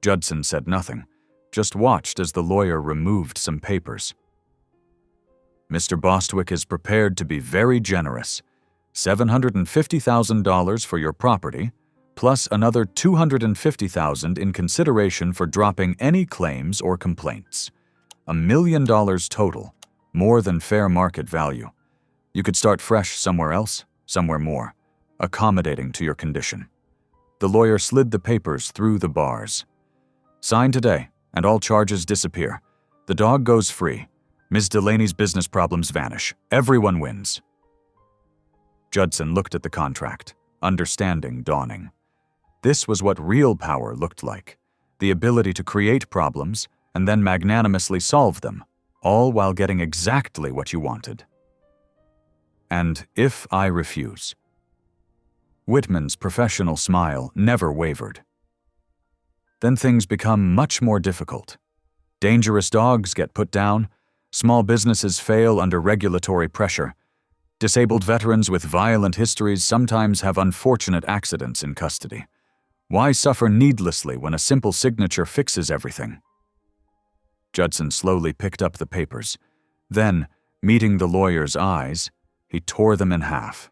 Judson said nothing, just watched as the lawyer removed some papers. Mr. Bostwick is prepared to be very generous. $750,000 for your property, plus another $250,000 in consideration for dropping any claims or complaints. $1 million total, more than fair market value. You could start fresh somewhere else, somewhere more, accommodating to your condition. The lawyer slid the papers through the bars. Sign today, and all charges disappear. The dog goes free. Ms. Delaney's business problems vanish. Everyone wins. Judson looked at the contract, understanding dawning. This was what real power looked like, the ability to create problems and then magnanimously solve them, all while getting exactly what you wanted. And if I refuse? Whitman's professional smile never wavered. Then things become much more difficult. Dangerous dogs get put down, small businesses fail under regulatory pressure, disabled veterans with violent histories sometimes have unfortunate accidents in custody. Why suffer needlessly when a simple signature fixes everything? Judson slowly picked up the papers. Then, meeting the lawyer's eyes, he tore them in half.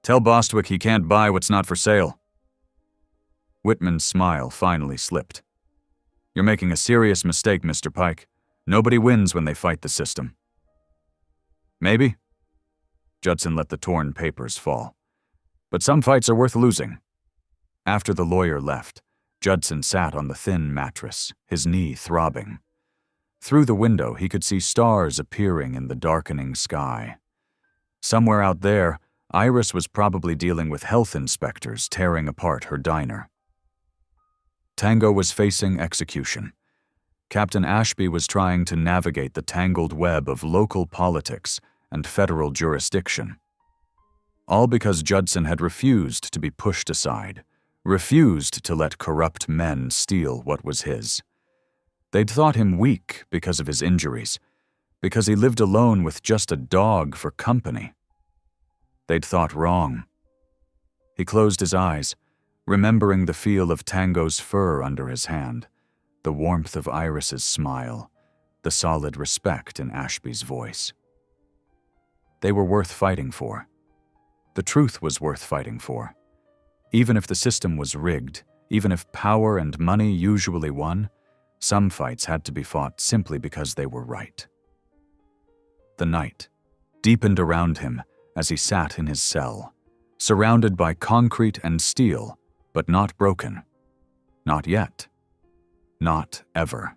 Tell Bostwick he can't buy what's not for sale. Whitman's smile finally slipped. You're making a serious mistake, Mr. Pike. Nobody wins when they fight the system. Maybe. Judson let the torn papers fall. But some fights are worth losing. After the lawyer left, Judson sat on the thin mattress, his knee throbbing. Through the window, he could see stars appearing in the darkening sky. Somewhere out there, Iris was probably dealing with health inspectors tearing apart her diner. Tango was facing execution. Captain Ashby was trying to navigate the tangled web of local politics and federal jurisdiction. All because Judson had refused to be pushed aside, refused to let corrupt men steal what was his. They'd thought him weak because of his injuries, because he lived alone with just a dog for company. They'd thought wrong. He closed his eyes, remembering the feel of Tango's fur under his hand, the warmth of Iris's smile, the solid respect in Ashby's voice. They were worth fighting for. The truth was worth fighting for. Even if the system was rigged, even if power and money usually won, some fights had to be fought simply because they were right. The night deepened around him as he sat in his cell, surrounded by concrete and steel, but not broken. Not yet. Not ever.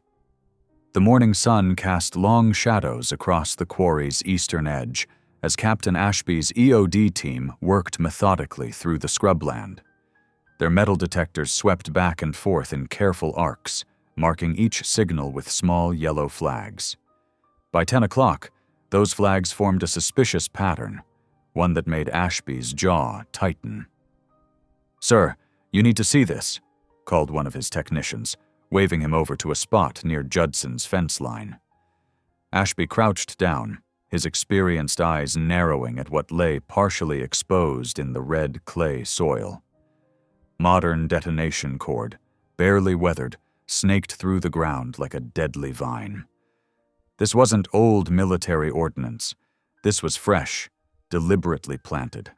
The morning sun cast long shadows across the quarry's eastern edge as Captain Ashby's EOD team worked methodically through the scrubland. Their metal detectors swept back and forth in careful arcs, marking each signal with small yellow flags. By 10 o'clock, those flags formed a suspicious pattern, one that made Ashby's jaw tighten. "Sir, you need to see this," called one of his technicians, waving him over to a spot near Judson's fence line. Ashby crouched down, his experienced eyes narrowing at what lay partially exposed in the red clay soil. Modern detonation cord, barely weathered, snaked through the ground like a deadly vine. This wasn't old military ordnance. This was fresh, deliberately planted.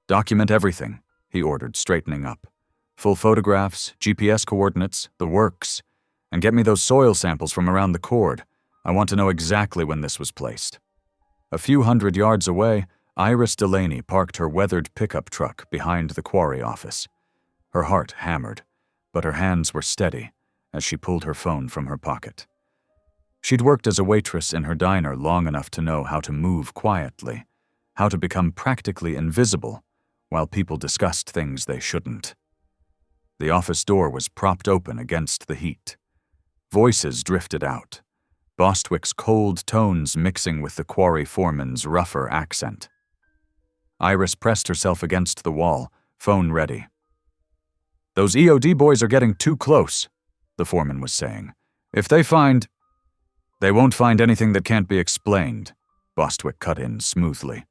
"Document everything," he ordered, straightening up. "Full photographs, GPS coordinates, the works. And get me those soil samples from around the cord. I want to know exactly when this was placed." A few hundred yards away, Iris Delaney parked her weathered pickup truck behind the quarry office. Her heart hammered, but her hands were steady as she pulled her phone from her pocket. She'd worked as a waitress in her diner long enough to know how to move quietly, how to become practically invisible while people discussed things they shouldn't. The office door was propped open against the heat. Voices drifted out, Bostwick's cold tones mixing with the quarry foreman's rougher accent. Iris pressed herself against the wall, phone ready. "Those EOD boys are getting too close," the foreman was saying. "If they find—" "They won't find anything that can't be explained," Bostwick cut in smoothly.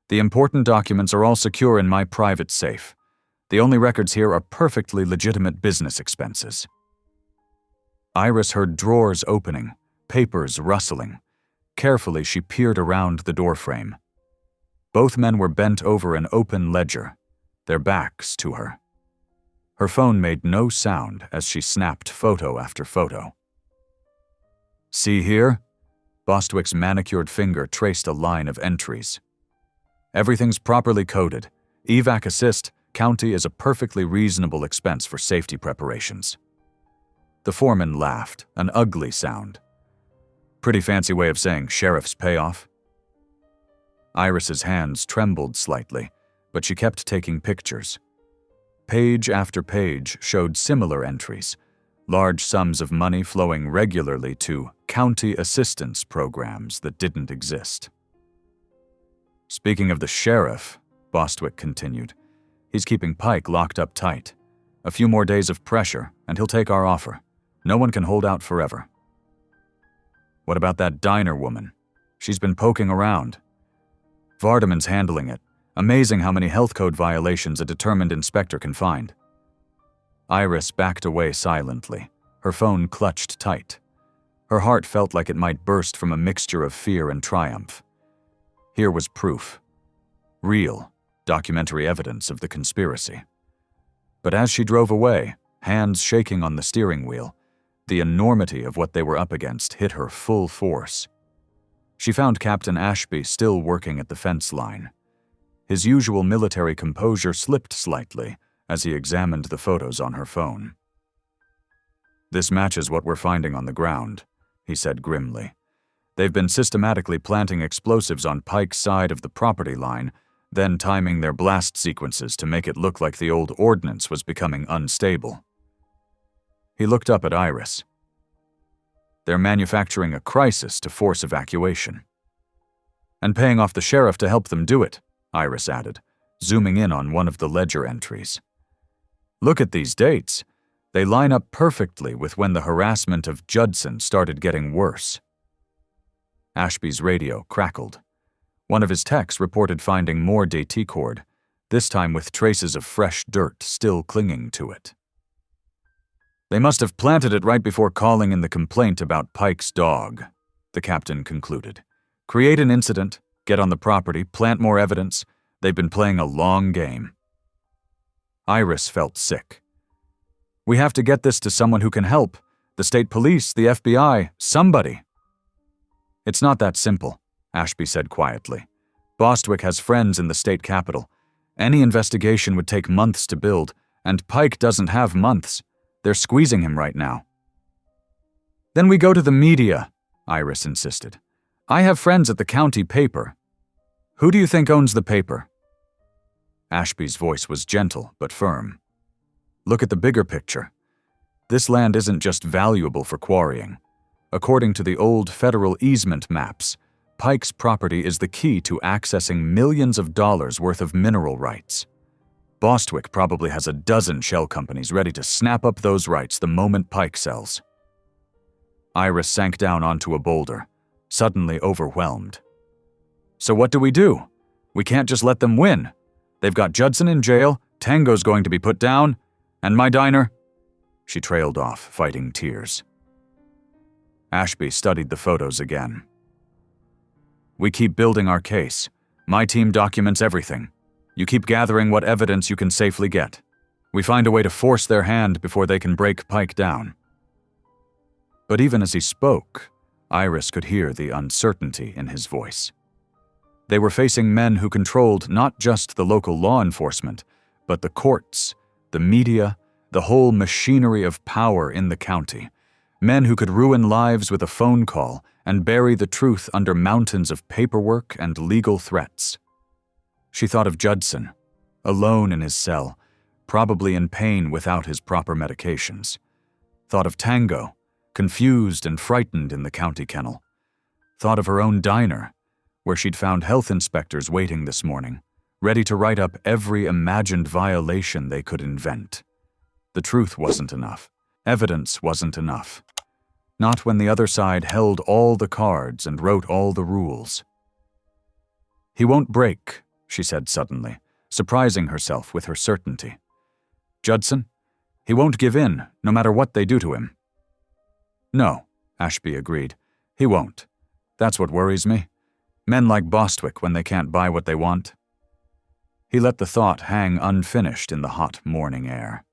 "The important documents are all secure in my private safe. The only records here are perfectly legitimate business expenses." Iris heard drawers opening, papers rustling. Carefully, she peered around the doorframe. Both men were bent over an open ledger, their backs to her. Her phone made no sound as she snapped photo after photo. "See here?" Bostwick's manicured finger traced a line of entries. "Everything's properly coded. Evac assist, county is a perfectly reasonable expense for safety preparations." The foreman laughed, an ugly sound. "Pretty fancy way of saying sheriff's payoff." Iris's hands trembled slightly, but she kept taking pictures. Page after page showed similar entries, large sums of money flowing regularly to county assistance programs that didn't exist. "Speaking of the sheriff," Bostwick continued, "he's keeping Pike locked up tight. A few more days of pressure, and he'll take our offer. No one can hold out forever." "What about that diner woman? She's been poking around." "Vardaman's handling it. Amazing how many health code violations a determined inspector can find." Iris backed away silently, her phone clutched tight. Her heart felt like it might burst from a mixture of fear and triumph. Here was proof. Real, documentary evidence of the conspiracy. But as she drove away, hands shaking on the steering wheel, the enormity of what they were up against hit her full force. She found Captain Ashby still working at the fence line. His usual military composure slipped slightly as he examined the photos on her phone. "This matches what we're finding on the ground," he said grimly. "They've been systematically planting explosives on Pike's side of the property line, then timing their blast sequences to make it look like the old ordnance was becoming unstable." He looked up at Iris. "They're manufacturing a crisis to force evacuation." "And paying off the sheriff to help them do it," Iris added, zooming in on one of the ledger entries. "Look at these dates. They line up perfectly with when the harassment of Judson started getting worse." Ashby's radio crackled. One of his techs reported finding more DT cord, this time with traces of fresh dirt still clinging to it. "They must have planted it right before calling in the complaint about Pike's dog," the captain concluded. "Create an incident, get on the property, plant more evidence. They've been playing a long game." Iris felt sick. "We have to get this to someone who can help. The state police, the FBI, somebody." "It's not that simple," Ashby said quietly. "Bostwick has friends in the state capital. Any investigation would take months to build, and Pike doesn't have months. They're squeezing him right now." "Then we go to the media," Iris insisted. "I have friends at the county paper." "Who do you think owns the paper?" Ashby's voice was gentle but firm. "Look at the bigger picture. This land isn't just valuable for quarrying. According to the old federal easement maps, Pike's property is the key to accessing millions of dollars worth of mineral rights. Bostwick probably has a dozen shell companies ready to snap up those rights the moment Pike sells." Iris sank down onto a boulder, suddenly overwhelmed. "So what do? We can't just let them win. They've got Judson in jail, Tango's going to be put down, and my diner—" She trailed off, fighting tears. Ashby studied the photos again. "We keep building our case. My team documents everything. You keep gathering what evidence you can safely get. We find a way to force their hand before they can break Pike down." But even as he spoke, Iris could hear the uncertainty in his voice. They were facing men who controlled not just the local law enforcement, but the courts, the media, the whole machinery of power in the county. Men who could ruin lives with a phone call and bury the truth under mountains of paperwork and legal threats. She thought of Judson, alone in his cell, probably in pain without his proper medications. Thought of Tango, confused and frightened in the county kennel. Thought of her own diner, where she'd found health inspectors waiting this morning, ready to write up every imagined violation they could invent. The truth wasn't enough. Evidence wasn't enough. Not when the other side held all the cards and wrote all the rules. "He won't break," she said suddenly, surprising herself with her certainty. "Judson, he won't give in, no matter what they do to him." "No," Ashby agreed. "He won't. That's what worries me. Men like Bostwick when they can't buy what they want." He let the thought hang unfinished in the hot morning air.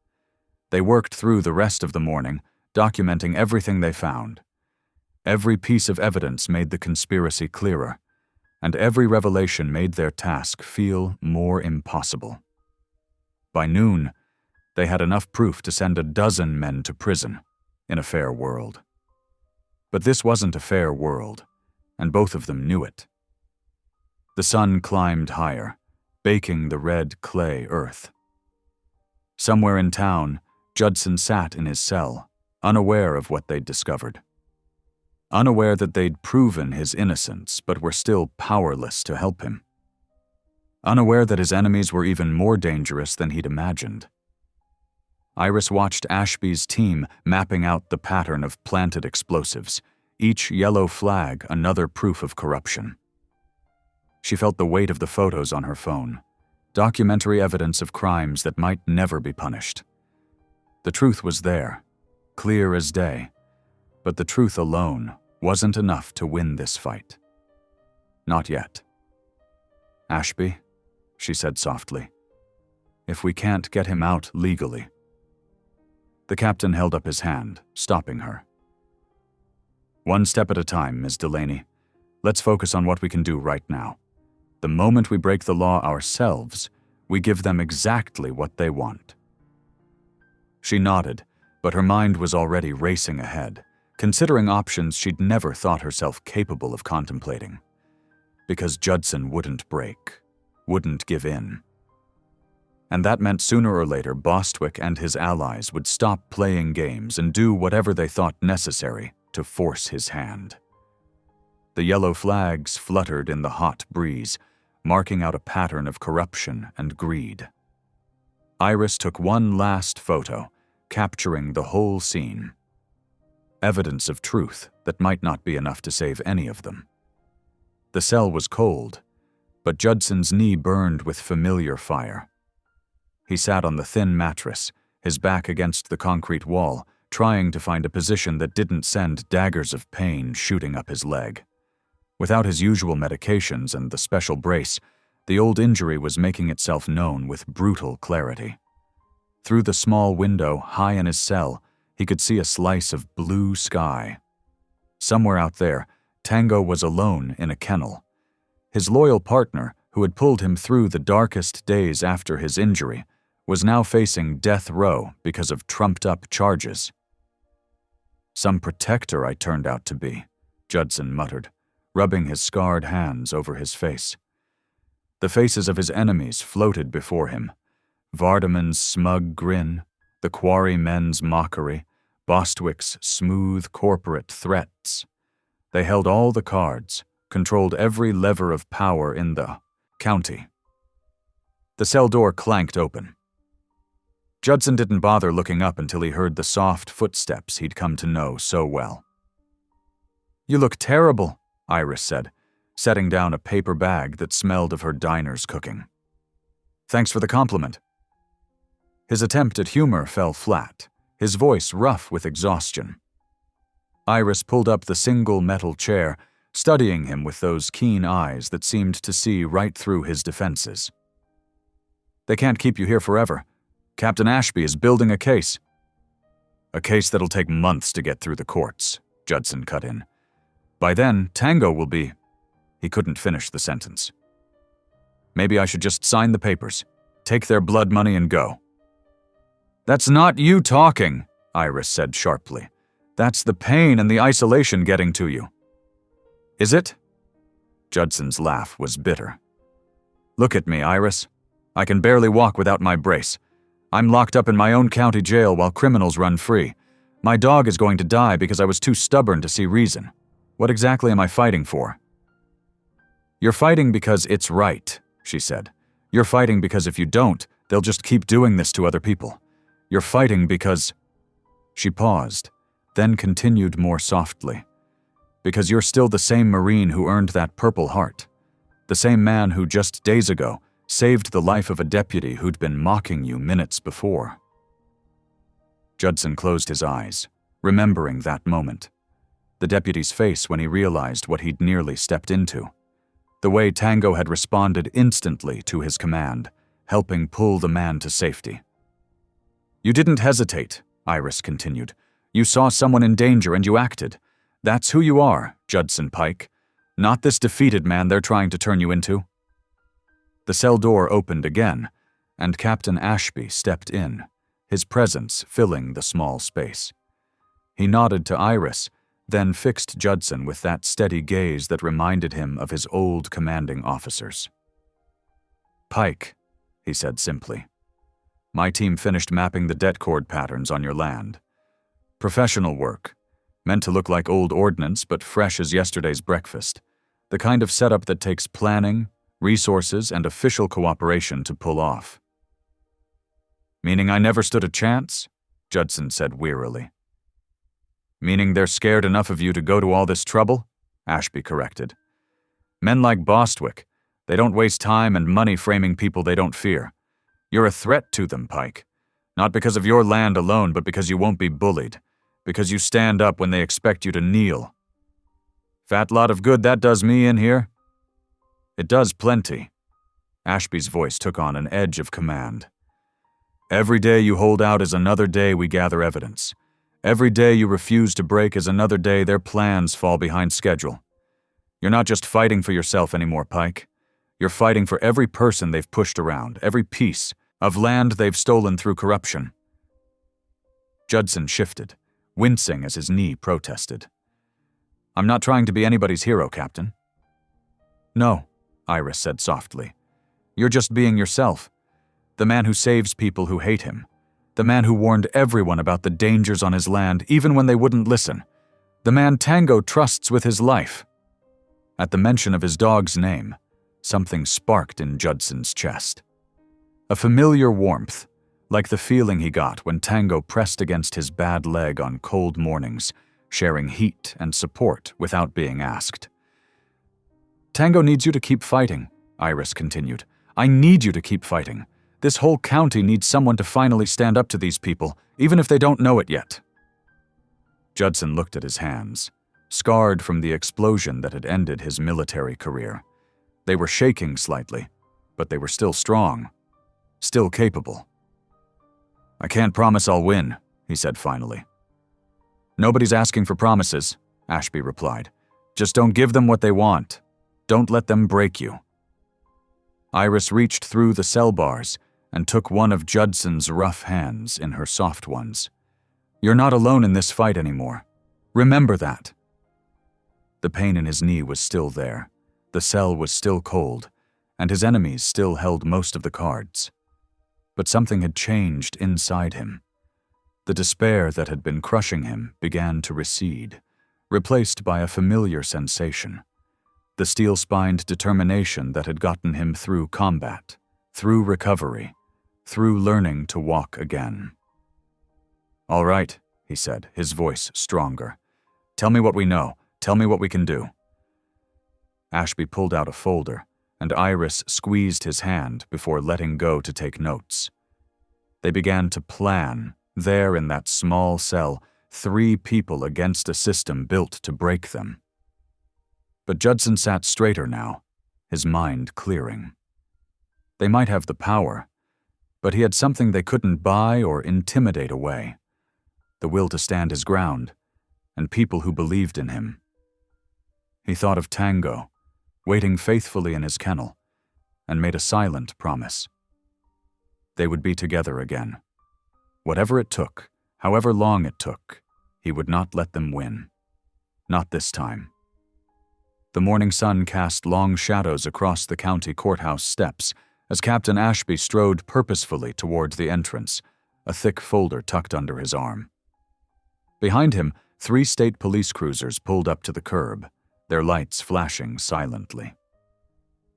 They worked through the rest of the morning, documenting everything they found. Every piece of evidence made the conspiracy clearer, and every revelation made their task feel more impossible. By noon, they had enough proof to send a dozen men to prison in a fair world. But this wasn't a fair world, and both of them knew it. The sun climbed higher, baking the red clay earth. Somewhere in town, Judson sat in his cell, unaware of what they'd discovered. Unaware that they'd proven his innocence but were still powerless to help him. Unaware that his enemies were even more dangerous than he'd imagined. Iris watched Ashby's team mapping out the pattern of planted explosives, each yellow flag another proof of corruption. She felt the weight of the photos on her phone, documentary evidence of crimes that might never be punished. The truth was there, clear as day, but the truth alone wasn't enough to win this fight. Not yet. "Ashby," she said softly, "if we can't get him out legally." The captain held up his hand, stopping her. "One step at a time, Ms. Delaney. Let's focus on what we can do right now. The moment we break the law ourselves, we give them exactly what they want." She nodded, but her mind was already racing ahead, considering options she'd never thought herself capable of contemplating. Because Judson wouldn't break, wouldn't give in. And that meant sooner or later Bostwick and his allies would stop playing games and do whatever they thought necessary to force his hand. The yellow flags fluttered in the hot breeze, marking out a pattern of corruption and greed. Iris took one last photo, capturing the whole scene. Evidence of truth that might not be enough to save any of them. The cell was cold, but Judson's knee burned with familiar fire. He sat on the thin mattress, his back against the concrete wall, trying to find a position that didn't send daggers of pain shooting up his leg. Without his usual medications and the special brace, the old injury was making itself known with brutal clarity. Through the small window high in his cell, he could see a slice of blue sky. Somewhere out there, Tango was alone in a kennel. His loyal partner, who had pulled him through the darkest days after his injury, was now facing death row because of trumped-up charges. "Some protector I turned out to be," Judson muttered, rubbing his scarred hands over his face. The faces of his enemies floated before him. Vardaman's smug grin, the quarrymen's mockery, Bostwick's smooth corporate threats. They held all the cards, controlled every lever of power in the county. The cell door clanked open. Judson didn't bother looking up until he heard the soft footsteps he'd come to know so well. "You look terrible," Iris said, setting down a paper bag that smelled of her diner's cooking. "Thanks for the compliment." His attempt at humor fell flat, his voice rough with exhaustion. Iris pulled up the single metal chair, studying him with those keen eyes that seemed to see right through his defenses. "They can't keep you here forever. Captain Ashby is building a case." "A case that'll take months to get through the courts," Judson cut in. "By then, Tango will be—" He couldn't finish the sentence. "Maybe I should just sign the papers, take their blood money and go." "That's not you talking," Iris said sharply. "That's the pain and the isolation getting to you." "Is it?" Judson's laugh was bitter. "Look at me, Iris. I can barely walk without my brace. I'm locked up in my own county jail while criminals run free. My dog is going to die because I was too stubborn to see reason. What exactly am I fighting for?" "You're fighting because it's right," she said. "You're fighting because if you don't, they'll just keep doing this to other people. You're fighting because—" She paused, then continued more softly. "Because you're still the same Marine who earned that Purple Heart. The same man who just days ago saved the life of a deputy who'd been mocking you minutes before." Judson closed his eyes, remembering that moment. the deputy's face when he realized what he'd nearly stepped into. The way Tango had responded instantly to his command, helping pull the man to safety. "You didn't hesitate," Iris continued. "You saw someone in danger and you acted. That's who you are, Judson Pike. Not this defeated man they're trying to turn you into." The cell door opened again, and Captain Ashby stepped in, his presence filling the small space. He nodded to Iris, then fixed Judson with that steady gaze that reminded him of his old commanding officers. "Pike," he said simply, "my team finished mapping the det cord patterns on your land. Professional work, meant to look like old ordnance but fresh as yesterday's breakfast. The kind of setup that takes planning, resources, and official cooperation to pull off." "Meaning I never stood a chance?" Judson said wearily. "Meaning they're scared enough of you to go to all this trouble?" Ashby corrected. "Men like Bostwick, they don't waste time and money framing people they don't fear. You're a threat to them, Pike. Not because of your land alone, but because you won't be bullied. Because you stand up when they expect you to kneel. Fat lot of good that does me in here." "It does plenty." Ashby's voice took on an edge of command. "Every day you hold out is another day we gather evidence. Every day you refuse to break is another day their plans fall behind schedule. You're not just fighting for yourself anymore, Pike. You're fighting for every person they've pushed around, every piece of land they've stolen through corruption." Judson shifted, wincing as his knee protested. "I'm not trying to be anybody's hero, Captain." "No," Iris said softly. "You're just being yourself. The man who saves people who hate him. The man who warned everyone about the dangers on his land, even when they wouldn't listen. The man Tango trusts with his life." At the mention of his dog's name, something sparked in Judson's chest. A familiar warmth, like the feeling he got when Tango pressed against his bad leg on cold mornings, sharing heat and support without being asked. "Tango needs you to keep fighting," Iris continued. "I need you to keep fighting. This whole county needs someone to finally stand up to these people, even if they don't know it yet." Judson looked at his hands, scarred from the explosion that had ended his military career. They were shaking slightly, but they were still strong, still capable. "I can't promise I'll win," he said finally. "Nobody's asking for promises," Ashby replied. "Just don't give them what they want. Don't let them break you." Iris reached through the cell bars and took one of Judson's rough hands in her soft ones. "You're not alone in this fight anymore. Remember that." The pain in his knee was still there, the cell was still cold, and his enemies still held most of the cards. But something had changed inside him. The despair that had been crushing him began to recede, replaced by a familiar sensation. The steel-spined determination that had gotten him through combat, through recovery, through learning to walk again. "All right," he said, his voice stronger. "Tell me what we know. Tell me what we can do." Ashby pulled out a folder, and Iris squeezed his hand before letting go to take notes. They began to plan, there in that small cell, 3 people against a system built to break them. But Judson sat straighter now, his mind clearing. They might have the power, but he had something they couldn't buy or intimidate away: the will to stand his ground, and people who believed in him. He thought of Tango, waiting faithfully in his kennel, and made a silent promise. They would be together again. Whatever it took, however long it took, he would not let them win. Not this time. The morning sun cast long shadows across the county courthouse steps as Captain Ashby strode purposefully towards the entrance, a thick folder tucked under his arm. Behind him, 3 state police cruisers pulled up to the curb, their lights flashing silently.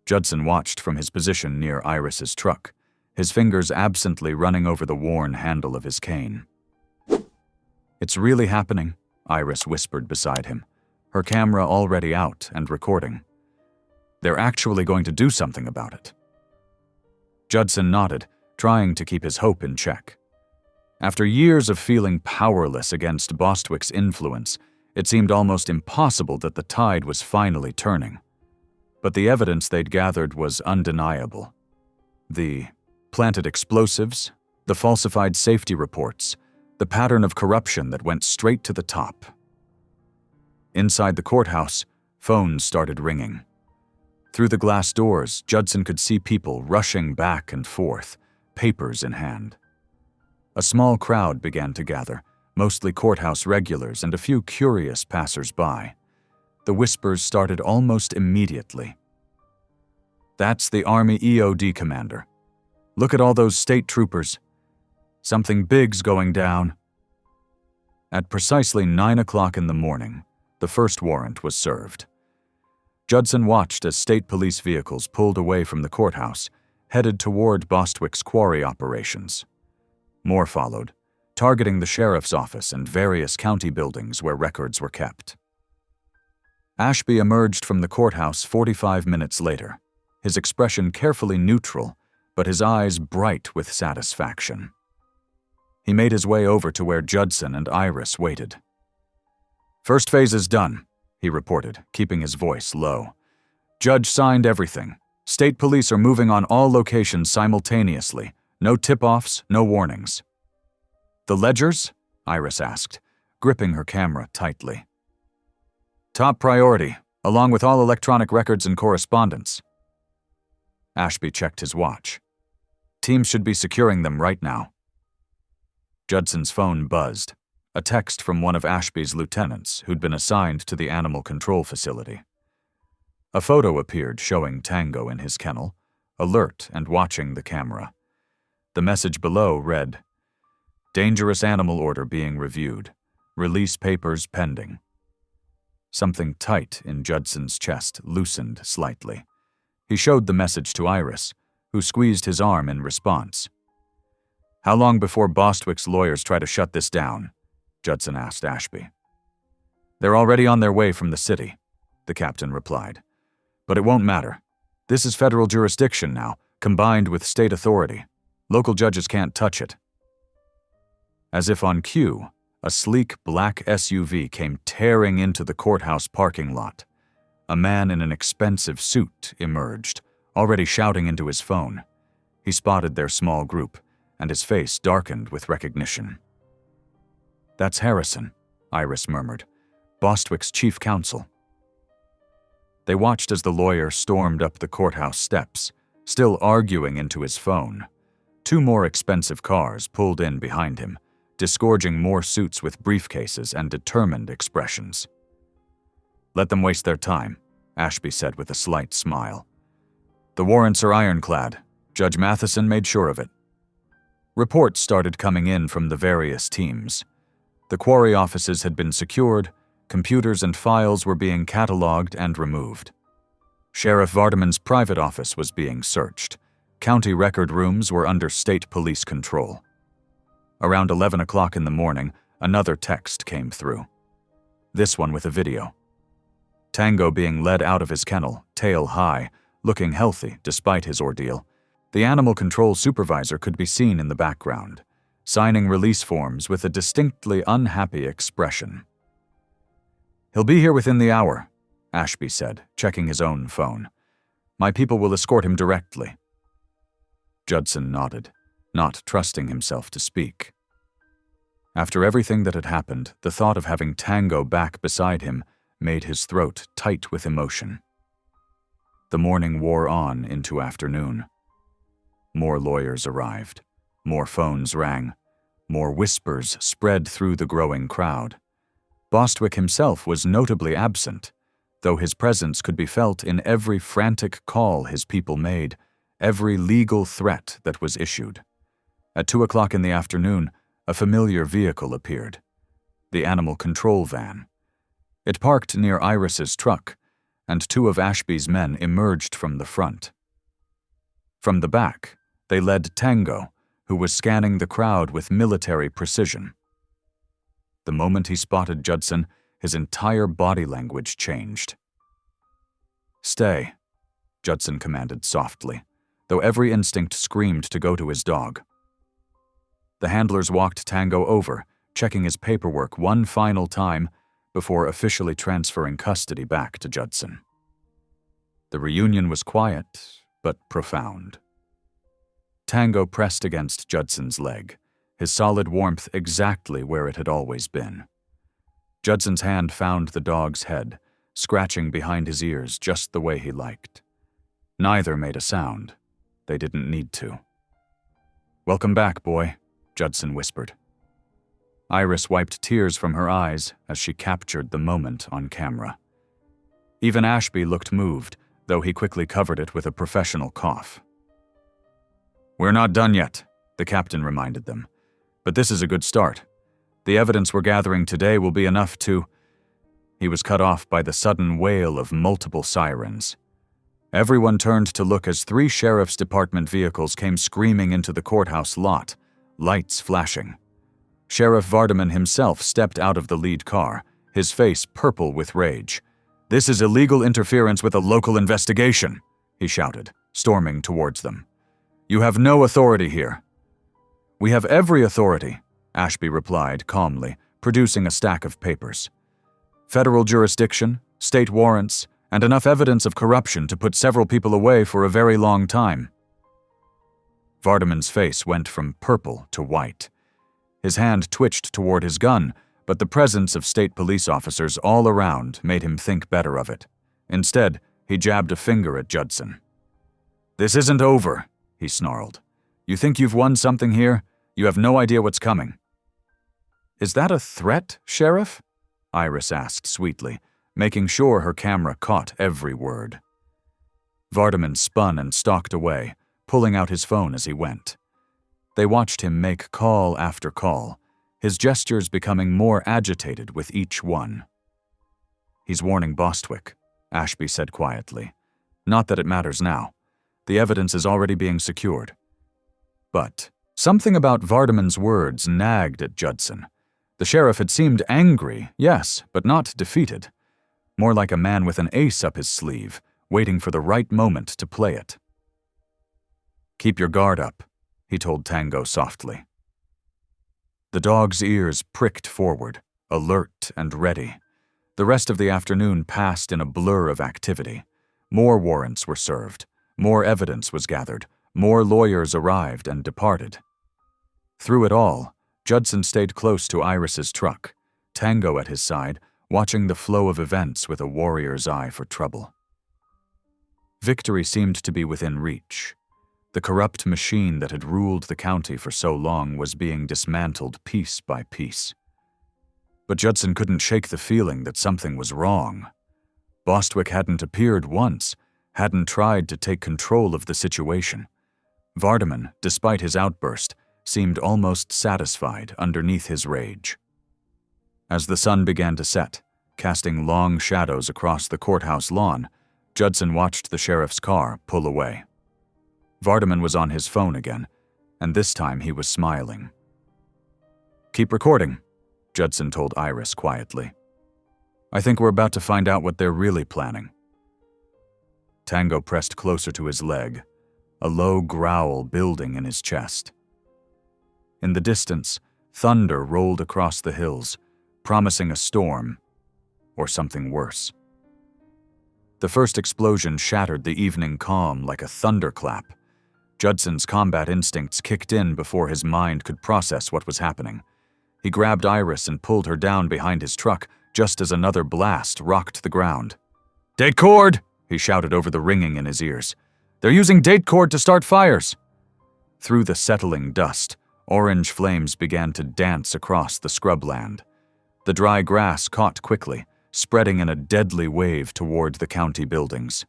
Judson watched from his position near Iris's truck, his fingers absently running over the worn handle of his cane. "It's really happening," Iris whispered beside him, her camera already out and recording. "They're actually going to do something about it." Judson nodded, trying to keep his hope in check. After years of feeling powerless against Bostwick's influence, It seemed almost impossible that the tide was finally turning. But the evidence they'd gathered was undeniable. The planted explosives, the falsified safety reports, the pattern of corruption that went straight to the top. Inside the courthouse, phones started ringing. Through the glass doors, Judson could see people rushing back and forth, papers in hand. A small crowd began to gather, mostly courthouse regulars and a few curious passers-by. The whispers started almost immediately. "That's the Army EOD commander. Look at all those state troopers. Something big's going down." At precisely 9 o'clock in the morning, the first warrant was served. Judson watched as state police vehicles pulled away from the courthouse, headed toward Bostwick's quarry operations. More followed, targeting the sheriff's office and various county buildings where records were kept. Ashby emerged from the courthouse 45 minutes later, his expression carefully neutral, but his eyes bright with satisfaction. He made his way over to where Judson and Iris waited. "First phase is done," he reported, keeping his voice low. "Judge signed everything. State police are moving on all locations simultaneously. No tip-offs, no warnings." "The ledgers?" Iris asked, gripping her camera tightly. "Top priority, along with all electronic records and correspondence." Ashby checked his watch. "Teams should be securing them right now." Judson's phone buzzed, a text from one of Ashby's lieutenants who'd been assigned to the animal control facility. A photo appeared showing Tango in his kennel, alert and watching the camera. The message below read, "Dangerous animal order being reviewed. Release papers pending." Something tight in Judson's chest loosened slightly. He showed the message to Iris, who squeezed his arm in response. "How long before Bostwick's lawyers try to shut this down?" Judson asked Ashby. "They're already on their way from the city," the captain replied. "But it won't matter. This is federal jurisdiction now, combined with state authority. Local judges can't touch it." As if on cue, a sleek black SUV came tearing into the courthouse parking lot. A man in an expensive suit emerged, already shouting into his phone. He spotted their small group, and his face darkened with recognition. "That's Harrison," Iris murmured, "Bostwick's chief counsel." They watched as the lawyer stormed up the courthouse steps, still arguing into his phone. 2 more expensive cars pulled in behind him, disgorging more suits with briefcases and determined expressions. "Let them waste their time," Ashby said with a slight smile. "The warrants are ironclad. Judge Matheson made sure of it." Reports started coming in from the various teams. The quarry offices had been secured, computers and files were being cataloged and removed. Sheriff Vardaman's private office was being searched. County record rooms were under state police control. Around 11 o'clock in the morning, another text came through. This one with a video. Tango being led out of his kennel, tail high, looking healthy despite his ordeal. The animal control supervisor could be seen in the background, signing release forms with a distinctly unhappy expression. "He'll be here within the hour," Ashby said, checking his own phone. "My people will escort him directly." Judson nodded, not trusting himself to speak. After everything that had happened, the thought of having Tango back beside him made his throat tight with emotion. The morning wore on into afternoon. More lawyers arrived. More phones rang. More whispers spread through the growing crowd. Bostwick himself was notably absent, though his presence could be felt in every frantic call his people made, every legal threat that was issued. At 2 o'clock in the afternoon, a familiar vehicle appeared. The animal control van. It parked near Iris's truck, and 2 of Ashby's men emerged from the front. From the back, they led Tango, who was scanning the crowd with military precision. The moment he spotted Judson, his entire body language changed. "Stay," Judson commanded softly, though every instinct screamed to go to his dog. The handlers walked Tango over, checking his paperwork one final time, before officially transferring custody back to Judson. The reunion was quiet, but profound. Tango pressed against Judson's leg, his solid warmth exactly where it had always been. Judson's hand found the dog's head, scratching behind his ears just the way he liked. Neither made a sound. They didn't need to. "Welcome back, boy," Judson whispered. Iris wiped tears from her eyes as she captured the moment on camera. Even Ashby looked moved, though he quickly covered it with a professional cough. "We're not done yet," the captain reminded them. "But this is a good start. The evidence we're gathering today will be enough to—" He was cut off by the sudden wail of multiple sirens. Everyone turned to look as 3 sheriff's department vehicles came screaming into the courthouse lot, lights flashing. Sheriff Vardaman himself stepped out of the lead car, his face purple with rage. "This is illegal interference with a local investigation," he shouted, storming towards them. "You have no authority here." "We have every authority," Ashby replied calmly, producing a stack of papers. "Federal jurisdiction, state warrants, and enough evidence of corruption to put several people away for a very long time." Vardaman's face went from purple to white. His hand twitched toward his gun, but the presence of state police officers all around made him think better of it. Instead, he jabbed a finger at Judson. "This isn't over," he snarled. "You think you've won something here? You have no idea what's coming." "Is that a threat, Sheriff?" Iris asked sweetly, making sure her camera caught every word. Vardaman spun and stalked away, pulling out his phone as he went. They watched him make call after call, his gestures becoming more agitated with each one. "He's warning Bostwick," Ashby said quietly. "Not that it matters now. The evidence is already being secured." But something about Vardaman's words nagged at Judson. The sheriff had seemed angry, yes, but not defeated. More like a man with an ace up his sleeve, waiting for the right moment to play it. "Keep your guard up," he told Tango softly. The dog's ears pricked forward, alert and ready. The rest of the afternoon passed in a blur of activity. More warrants were served, more evidence was gathered, more lawyers arrived and departed. Through it all, Judson stayed close to Iris's truck, Tango at his side, watching the flow of events with a warrior's eye for trouble. Victory seemed to be within reach. The corrupt machine that had ruled the county for so long was being dismantled piece by piece. But Judson couldn't shake the feeling that something was wrong. Bostwick hadn't appeared once, hadn't tried to take control of the situation. Vardaman, despite his outburst, seemed almost satisfied underneath his rage. As the sun began to set, casting long shadows across the courthouse lawn, Judson watched the sheriff's car pull away. Vardaman was on his phone again, and this time he was smiling. "Keep recording," Judson told Iris quietly. "I think we're about to find out what they're really planning." Tango pressed closer to his leg, a low growl building in his chest. In the distance, thunder rolled across the hills, promising a storm, or something worse. The first explosion shattered the evening calm like a thunderclap. Judson's combat instincts kicked in before his mind could process what was happening. He grabbed Iris and pulled her down behind his truck just as another blast rocked the ground. "Date cord!" he shouted over the ringing in his ears. "They're using date cord to start fires!" Through the settling dust, orange flames began to dance across the scrubland. The dry grass caught quickly, spreading in a deadly wave toward the county buildings.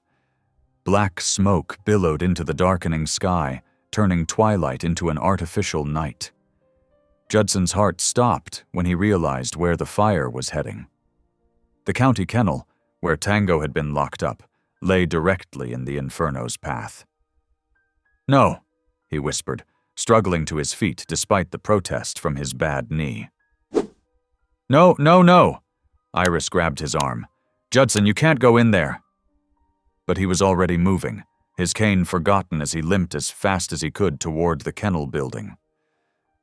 Black smoke billowed into the darkening sky, turning twilight into an artificial night. Judson's heart stopped when he realized where the fire was heading. The county kennel, where Tango had been locked up, lay directly in the inferno's path. "No," he whispered, struggling to his feet despite the protest from his bad knee. "No, no, no!" Iris grabbed his arm. "Judson, you can't go in there." But he was already moving, his cane forgotten as he limped as fast as he could toward the kennel building.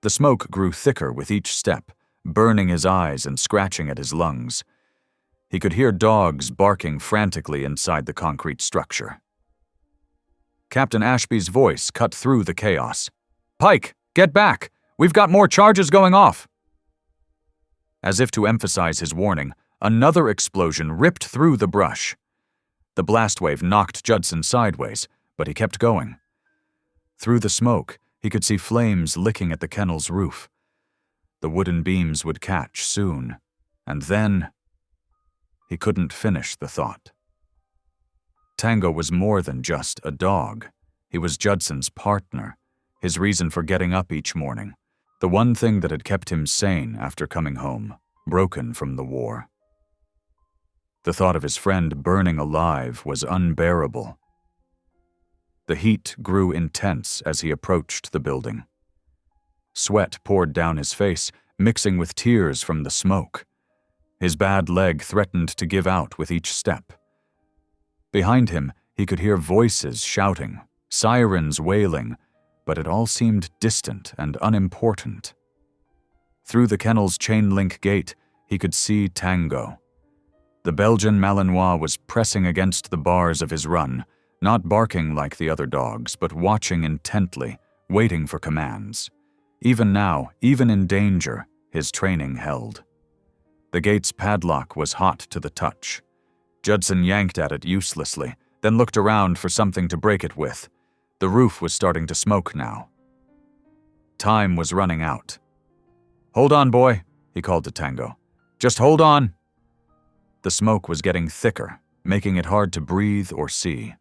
The smoke grew thicker with each step, burning his eyes and scratching at his lungs. He could hear dogs barking frantically inside the concrete structure. Captain Ashby's voice cut through the chaos. "Pike, get back! We've got more charges going off!" As if to emphasize his warning, another explosion ripped through the brush. The blast wave knocked Judson sideways, but he kept going. Through the smoke, he could see flames licking at the kennel's roof. The wooden beams would catch soon, and then... He couldn't finish the thought. Tango was more than just a dog. He was Judson's partner, his reason for getting up each morning, the one thing that had kept him sane after coming home, broken from the war. The thought of his friend burning alive was unbearable. The heat grew intense as he approached the building. Sweat poured down his face, mixing with tears from the smoke. His bad leg threatened to give out with each step. Behind him, he could hear voices shouting, sirens wailing, but it all seemed distant and unimportant. Through the kennel's chain-link gate, he could see Tango. The Belgian Malinois was pressing against the bars of his run, not barking like the other dogs, but watching intently, waiting for commands. Even now, even in danger, his training held. The gate's padlock was hot to the touch. Judson yanked at it uselessly, then looked around for something to break it with. The roof was starting to smoke now. Time was running out. "Hold on, boy," he called to Tango. "Just hold on." The smoke was getting thicker, making it hard to breathe or see.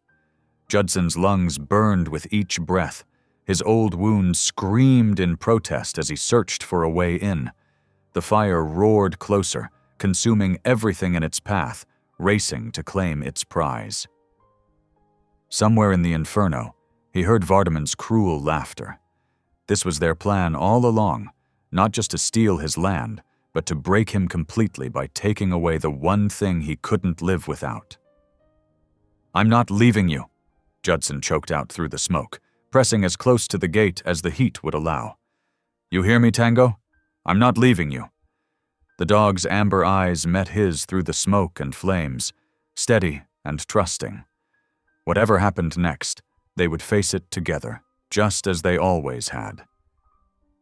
Judson's lungs burned with each breath. His old wound screamed in protest as he searched for a way in. The fire roared closer, consuming everything in its path, racing to claim its prize. Somewhere in the inferno, he heard Vardaman's cruel laughter. This was their plan all along, not just to steal his land, but to break him completely by taking away the one thing he couldn't live without. "I'm not leaving you," Judson choked out through the smoke, pressing as close to the gate as the heat would allow. "You hear me, Tango? I'm not leaving you." The dog's amber eyes met his through the smoke and flames, steady and trusting. Whatever happened next, they would face it together, just as they always had.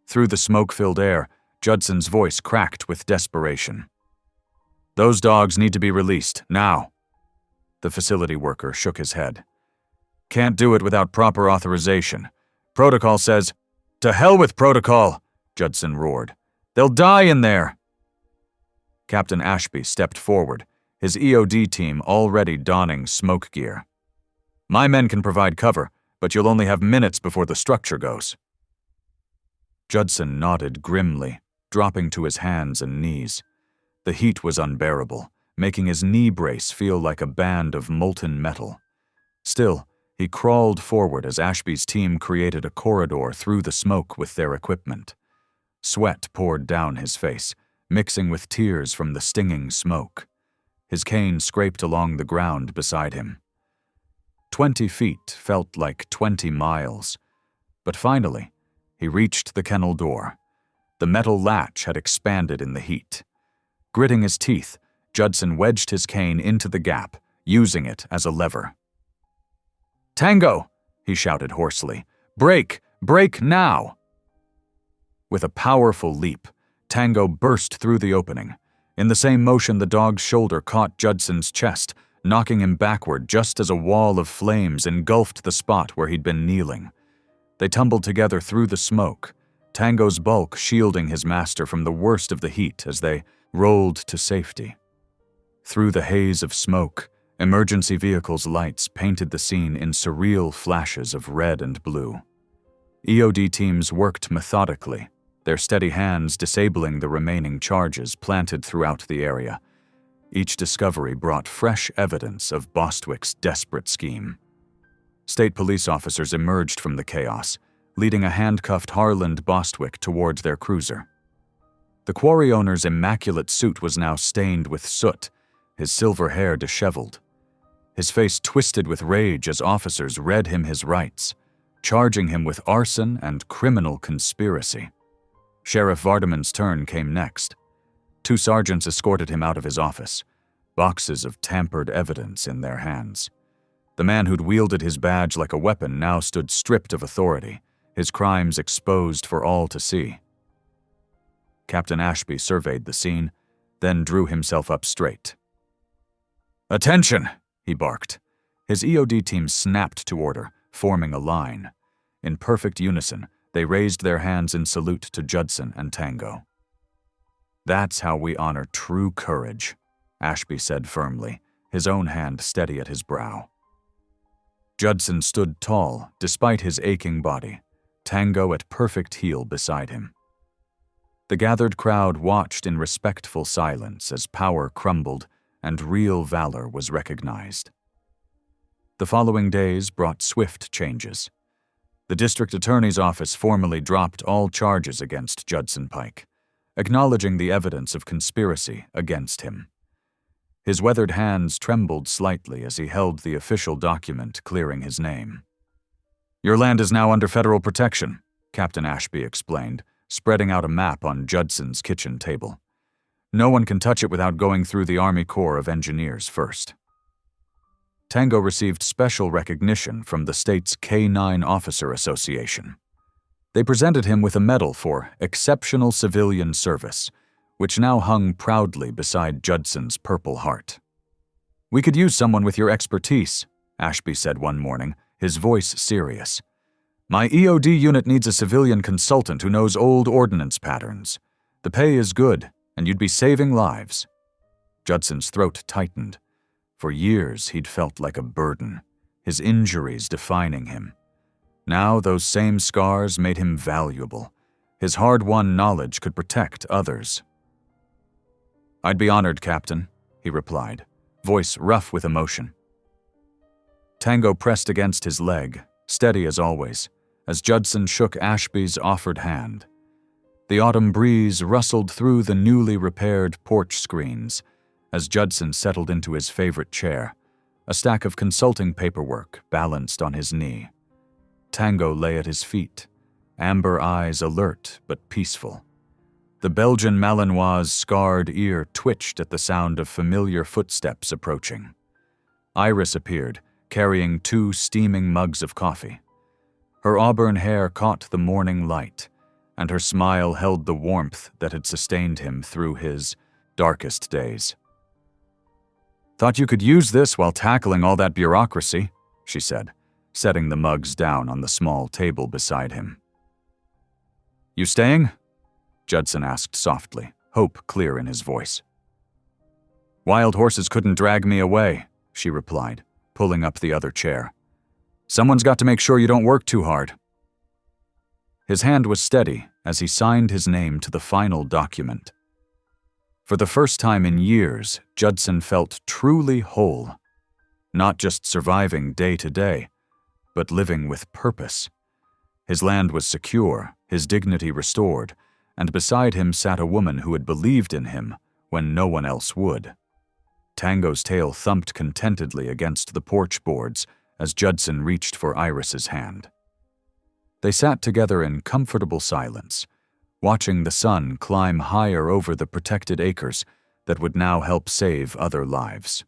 Through the smoke-filled air, Judson's voice cracked with desperation. "Those dogs need to be released, now." The facility worker shook his head. "Can't do it without proper authorization. Protocol says—" "To hell with protocol!" Judson roared. "They'll die in there!" Captain Ashby stepped forward, his EOD team already donning smoke gear. "My men can provide cover, but you'll only have minutes before the structure goes." Judson nodded grimly, dropping to his hands and knees. The heat was unbearable, making his knee brace feel like a band of molten metal. Still, he crawled forward as Ashby's team created a corridor through the smoke with their equipment. Sweat poured down his face, mixing with tears from the stinging smoke. His cane scraped along the ground beside him. 20 feet felt like 20 miles, but finally, he reached the kennel door. The metal latch had expanded in the heat. Gritting his teeth, Judson wedged his cane into the gap, using it as a lever. "Tango!" he shouted hoarsely. "Break! Break now!" With a powerful leap, Tango burst through the opening. In the same motion, the dog's shoulder caught Judson's chest, knocking him backward just as a wall of flames engulfed the spot where he'd been kneeling. They tumbled together through the smoke, Tango's bulk shielding his master from the worst of the heat as they rolled to safety. Through the haze of smoke, emergency vehicles' lights painted the scene in surreal flashes of red and blue. EOD teams worked methodically, their steady hands disabling the remaining charges planted throughout the area. Each discovery brought fresh evidence of Bostwick's desperate scheme. State police officers emerged from the chaos, leading a handcuffed Harland Bostwick toward their cruiser. The quarry owner's immaculate suit was now stained with soot, his silver hair disheveled. His face twisted with rage as officers read him his rights, charging him with arson and criminal conspiracy. Sheriff Vardaman's turn came next. 2 sergeants escorted him out of his office. boxes of tampered evidence in their hands. The man who'd wielded his badge like a weapon now stood stripped of authority, his crimes exposed for all to see. Captain Ashby surveyed the scene, then drew himself up straight. "Attention!" he barked. His EOD team snapped to order, forming a line. In perfect unison, they raised their hands in salute to Judson and Tango. "That's how we honor true courage," Ashby said firmly, his own hand steady at his brow. Judson stood tall, despite his aching body, Tango at perfect heel beside him. The gathered crowd watched in respectful silence as power crumbled and real valor was recognized. The following days brought swift changes. The district attorney's office formally dropped all charges against Judson Pike, acknowledging the evidence of conspiracy against him. His weathered hands trembled slightly as he held the official document clearing his name. "Your land is now under federal protection," Captain Ashby explained, spreading out a map on Judson's kitchen table. "No one can touch it without going through the Army Corps of Engineers first." Tango received special recognition from the state's K-9 Officer Association. They presented him with a medal for exceptional civilian service, which now hung proudly beside Judson's Purple Heart. "We could use someone with your expertise," Ashby said one morning, his voice serious. "My EOD unit needs a civilian consultant who knows old ordnance patterns. The pay is good, and you'd be saving lives." Judson's throat tightened. For years, he'd felt like a burden, his injuries defining him. Now those same scars made him valuable. His hard-won knowledge could protect others. "I'd be honored, Captain," he replied, voice rough with emotion. Tango pressed against his leg, steady as always, as Judson shook Ashby's offered hand. The autumn breeze rustled through the newly repaired porch screens as Judson settled into his favorite chair, a stack of consulting paperwork balanced on his knee. Tango lay at his feet, amber eyes alert but peaceful. The Belgian Malinois' scarred ear twitched at the sound of familiar footsteps approaching. Iris appeared, carrying 2 steaming mugs of coffee. Her auburn hair caught the morning light, and her smile held the warmth that had sustained him through his darkest days. "Thought you could use this while tackling all that bureaucracy," she said, setting the mugs down on the small table beside him. "You staying?" Judson asked softly, hope clear in his voice. "Wild horses couldn't drag me away," she replied, pulling up the other chair. "Someone's got to make sure you don't work too hard." His hand was steady as he signed his name to the final document. For the first time in years, Judson felt truly whole, not just surviving day to day, but living with purpose. His land was secure, his dignity restored, and beside him sat a woman who had believed in him when no one else would. Tango's tail thumped contentedly against the porch boards as Judson reached for Iris's hand. They sat together in comfortable silence, watching the sun climb higher over the protected acres that would now help save other lives.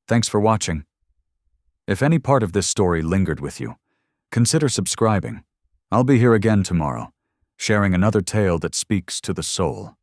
Thanks for watching. If any part of this story lingered with you, consider subscribing. I'll be here again tomorrow, sharing another tale that speaks to the soul.